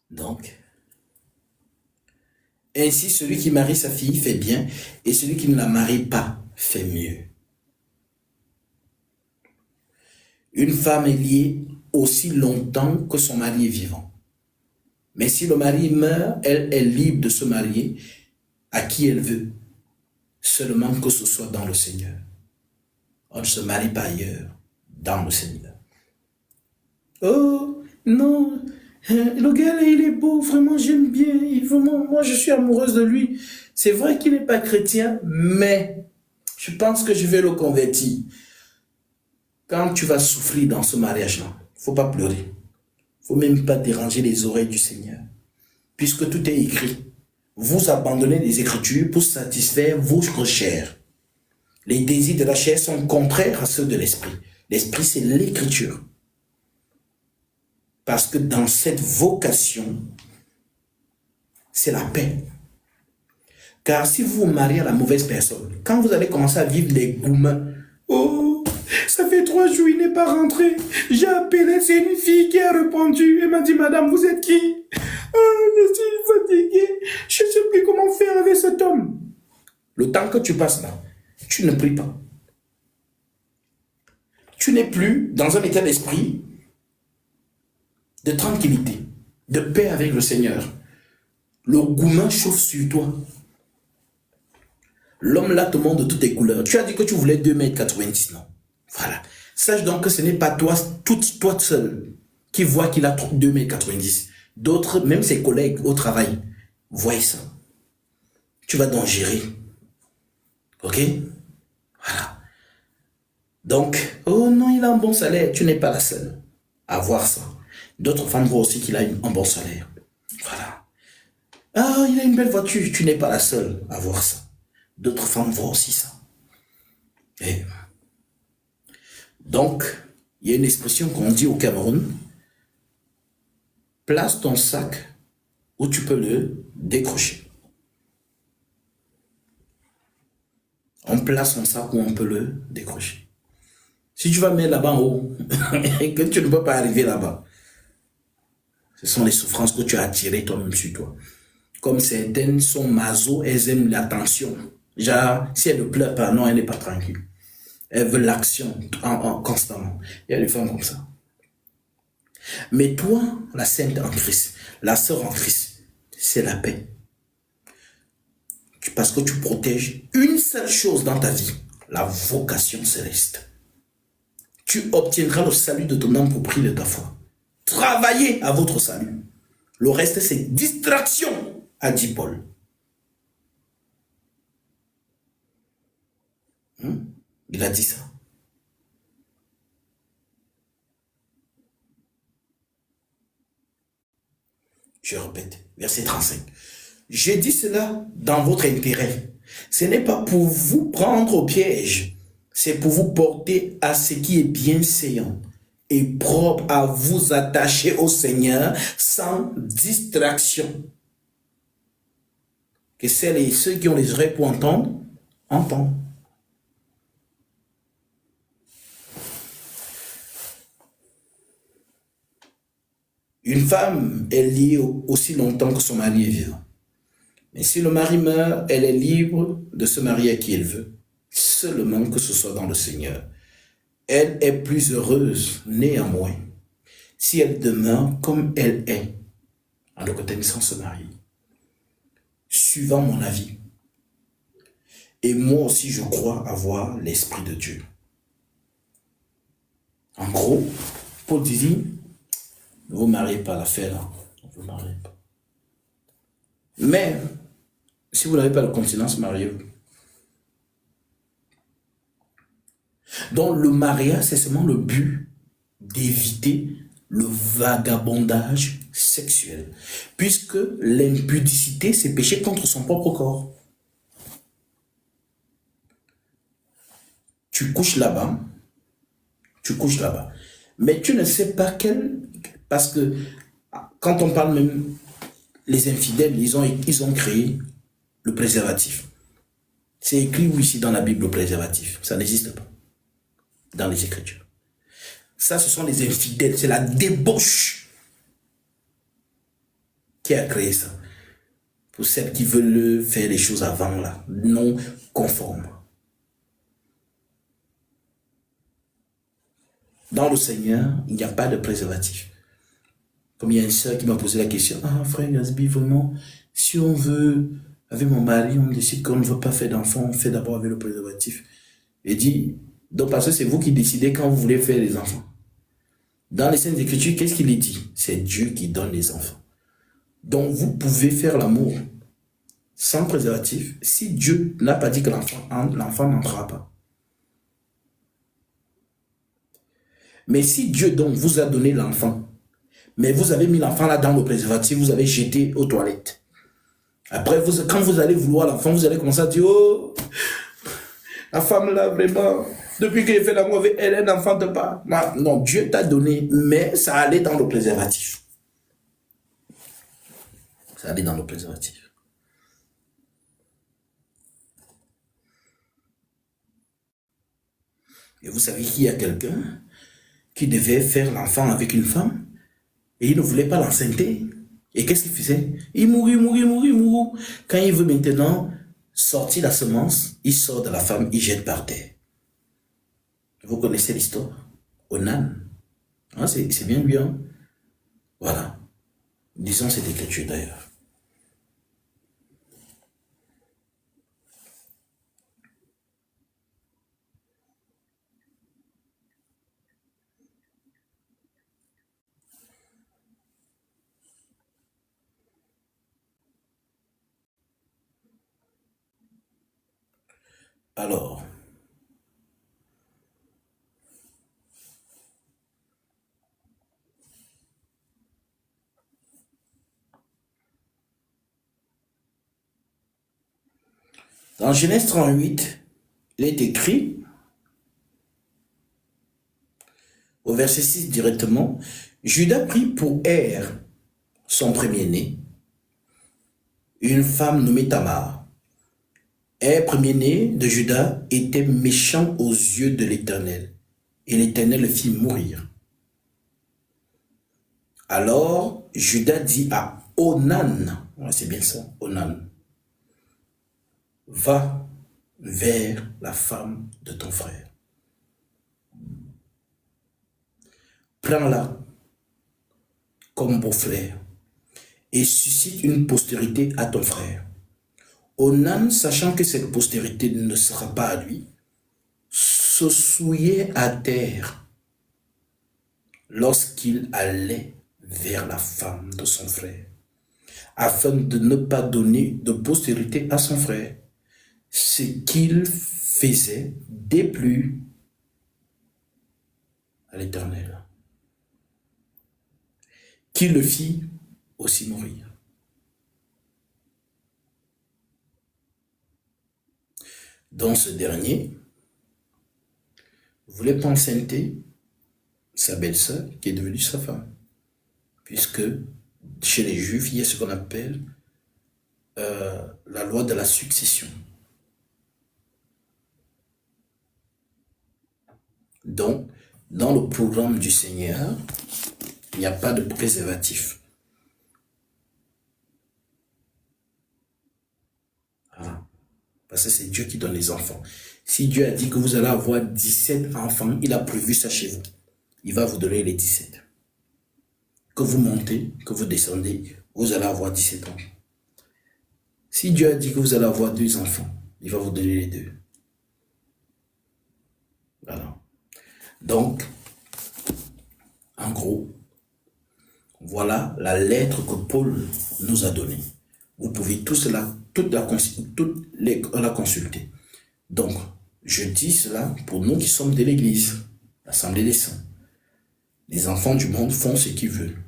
Donc, ainsi celui qui marie sa fille fait bien, et celui qui ne la marie pas fait mieux. Une femme est liée aussi longtemps que son mari est vivant. Mais si le mari meurt, elle est libre de se marier à qui elle veut, seulement que ce soit dans le Seigneur. On ne se marie pas ailleurs, dans le Seigneur. Oh, non, le gars là, il est beau, vraiment j'aime bien, moi je suis amoureuse de lui. C'est vrai qu'il n'est pas chrétien, mais je pense que je vais le convertir. Quand tu vas souffrir dans ce mariage-là, il ne faut pas pleurer. Il ne faut même pas déranger les oreilles du Seigneur. Puisque tout est écrit. Vous abandonnez les Écritures pour satisfaire votre chair. Les désirs de la chair sont contraires à ceux de l'esprit. L'esprit, c'est l'Écriture. Parce que dans cette vocation, c'est la paix. Car si vous vous mariez à la mauvaise personne, quand vous allez commencer à vivre les gourmands, oh, ça fait 3 jours, il n'est pas rentré. J'ai appelé, c'est une fille qui a répondu. Elle m'a dit, madame, vous êtes qui? Je suis fatiguée. Je ne sais plus comment faire avec cet homme. Le temps que tu passes là, tu ne pries pas. Tu n'es plus dans un état d'esprit de tranquillité, de paix avec le Seigneur. Le gourmand chauffe sur toi. L'homme là te montre de toutes tes couleurs. Tu as dit que tu voulais 2,90 m, non? Voilà. Sache donc que ce n'est pas toi, toi seul, qui voit qu'il a 2,90 m. D'autres, même ses collègues au travail, voient ça. Tu vas donc gérer. Ok? Voilà. Donc, oh non, il a un bon salaire. Tu n'es pas la seule à voir ça. D'autres femmes voient aussi qu'il a un bon salaire. Voilà. Ah, il a une belle voiture. Tu n'es pas la seule à voir ça. D'autres femmes voient aussi ça. Et donc, il y a une expression qu'on dit au Cameroun. Place ton sac où tu peux le décrocher. On place son sac où on peut le décrocher. Si tu vas mettre là-bas en haut et que tu ne peux pas arriver là-bas, ce sont les souffrances que tu as attirées toi-même sur toi. Comme certaines sont maso, elles aiment l'attention. Genre, si elle ne pleure pas, non, elle n'est pas tranquille. Elle veut l'action constamment. Il y a des femmes comme ça. Mais toi, la sainte en Christ, la sœur en Christ, c'est la paix. Parce que tu protèges une seule chose dans ta vie, la vocation céleste. Tu obtiendras le salut de ton âme pour prix de ta foi. Travaillez à votre salut. Le reste, c'est distraction, a dit Paul. Il a dit ça. Je répète, verset 35. J'ai dit cela dans votre intérêt. Ce n'est pas pour vous prendre au piège, c'est pour vous porter à ce qui est bienséant et propre à vous attacher au Seigneur sans distraction. Que celles et ceux qui ont les oreilles pour entendre, entendent. Une femme est liée aussi longtemps que son mari est vivant. Mais si le mari meurt, elle est libre de se marier à qui elle veut, seulement que ce soit dans le Seigneur. Elle est plus heureuse, néanmoins, si elle demeure comme elle est, en le côté sans se marier. Suivant mon avis. Et moi aussi, je crois avoir l'Esprit de Dieu. En gros, Paul dit, ne vous mariez pas, l'affaire là. Ne vous mariez pas. Mais, si vous n'avez pas la continence, mariez-vous. Donc, le mariage, c'est seulement le but d'éviter le vagabondage sexuel. Puisque l'impudicité, c'est pécher contre son propre corps. Tu couches là-bas. Tu couches là-bas. Mais tu ne sais pas quel... Parce que quand on parle même... Les infidèles, ils ont créé le préservatif. C'est écrit où ici dans la Bible, le préservatif? Ça n'existe pas dans les Écritures. Ça, ce sont les infidèles. C'est la débauche qui a créé ça. Pour celles qui veulent faire les choses avant, là, non conformes. Dans le Seigneur, il n'y a pas de préservatif. Comme il y a une soeur qui m'a posé la question, ah frère Yasbi, vraiment, si on veut, avec mon mari, on décide qu'on ne veut pas faire d'enfants, on fait d'abord avec le préservatif. Et dit, donc parce que c'est vous qui décidez quand vous voulez faire les enfants. Dans les Saintes Écritures, qu'est-ce qu'il est dit? C'est Dieu qui donne les enfants. Donc vous pouvez faire l'amour sans préservatif si Dieu n'a pas dit que l'enfant n'entrera pas. Mais si Dieu donc vous a donné l'enfant, mais vous avez mis l'enfant là dans le préservatif, vous avez jeté aux toilettes. Après, quand vous allez vouloir l'enfant, vous allez commencer à dire, oh, la femme là, vraiment, depuis qu'elle fait l'amour avec elle, elle n'enfante pas. Non, Dieu t'a donné, mais ça allait dans le préservatif. Ça allait dans le préservatif. Et vous savez qu'il y a quelqu'un qui devait faire l'enfant avec une femme et il ne voulait pas l'enceinte. Et qu'est-ce qu'il faisait? Il mourit. Quand il veut maintenant sortir la semence, il sort de la femme, il jette par terre. Vous connaissez l'histoire? Onan. Ah, c'est bien lui, hein? Voilà. Disons cette écriture d'ailleurs. Alors, Dans Genèse 38, il est écrit, au verset 6 directement, Judas prit pour Er, son premier-né, une femme nommée Tamar. Er, premier-né de Judas, était méchant aux yeux de l'Éternel, et l'Éternel le fit mourir. Alors, Judas dit à Onan, c'est bien ça, Onan, va vers la femme de ton frère. Prends-la comme beau-frère et suscite une postérité à ton frère. Onan, sachant que cette postérité ne sera pas à lui, se souillait à terre lorsqu'il allait vers la femme de son frère, afin de ne pas donner de postérité à son frère. Ce qu'il faisait déplut à l'Éternel, qui le fit aussi mourir. Donc ce dernier voulait pas enceinte sa belle-sœur qui est devenue sa femme, puisque chez les Juifs, il y a ce qu'on appelle la loi de la succession. Donc, dans le programme du Seigneur, il n'y a pas de préservatif. Ah, parce que c'est Dieu qui donne les enfants. Si Dieu a dit que vous allez avoir 17 enfants, il a prévu ça chez vous. Il va vous donner les 17. Que vous montez, que vous descendez, vous allez avoir 17 ans. Si Dieu a dit que vous allez avoir 2 enfants, il va vous donner les 2. Voilà. Donc, en gros, voilà la lettre que Paul nous a donnée. Vous pouvez toute la consulter. Donc, je dis cela pour nous qui sommes de l'Église, l'Assemblée des Saints. Les enfants du monde font ce qu'ils veulent.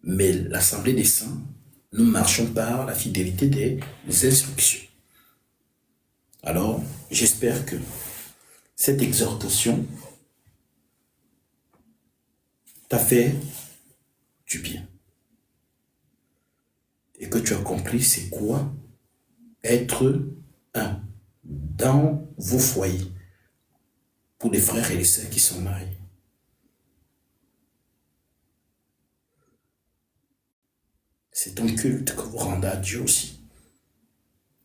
Mais l'Assemblée des Saints, nous marchons par la fidélité des instructions. Alors, j'espère que cette exhortation t'a fait du bien. Et que tu as compris c'est quoi être un dans vos foyers pour les frères et les sœurs qui sont mariés. C'est un culte que vous rendez à Dieu aussi.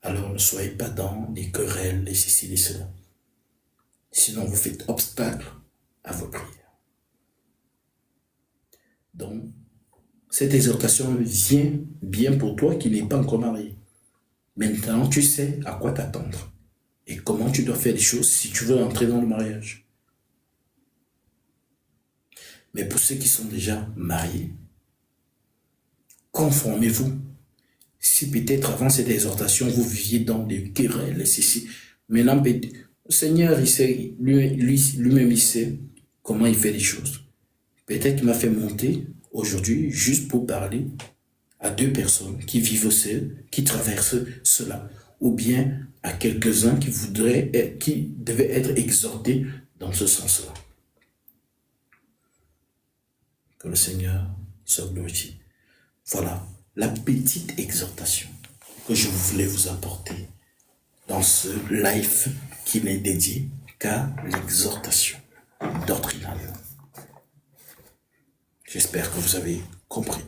Alors ne soyez pas dans les querelles, les ceci et cela. Sinon vous faites obstacle à vos prières. Donc, cette exhortation vient bien pour toi qui n'es pas encore marié. Maintenant, tu sais à quoi t'attendre et comment tu dois faire les choses si tu veux entrer dans le mariage. Mais pour ceux qui sont déjà mariés, conformez-vous. Si peut-être avant cette exhortation, vous viviez dans des querelles, ceci, maintenant, le Seigneur, il sait, lui-même, il sait comment il fait les choses. Peut-être qu'il m'a fait monter aujourd'hui juste pour parler à 2 personnes qui vivent seules, qui traversent cela, ou bien à quelques-uns qui devaient être exhortés dans ce sens-là. Que le Seigneur soit glorifié. Voilà la petite exhortation que je voulais vous apporter dans ce live qui n'est dédié qu'à l'exhortation doctrinale. J'espère que vous avez compris.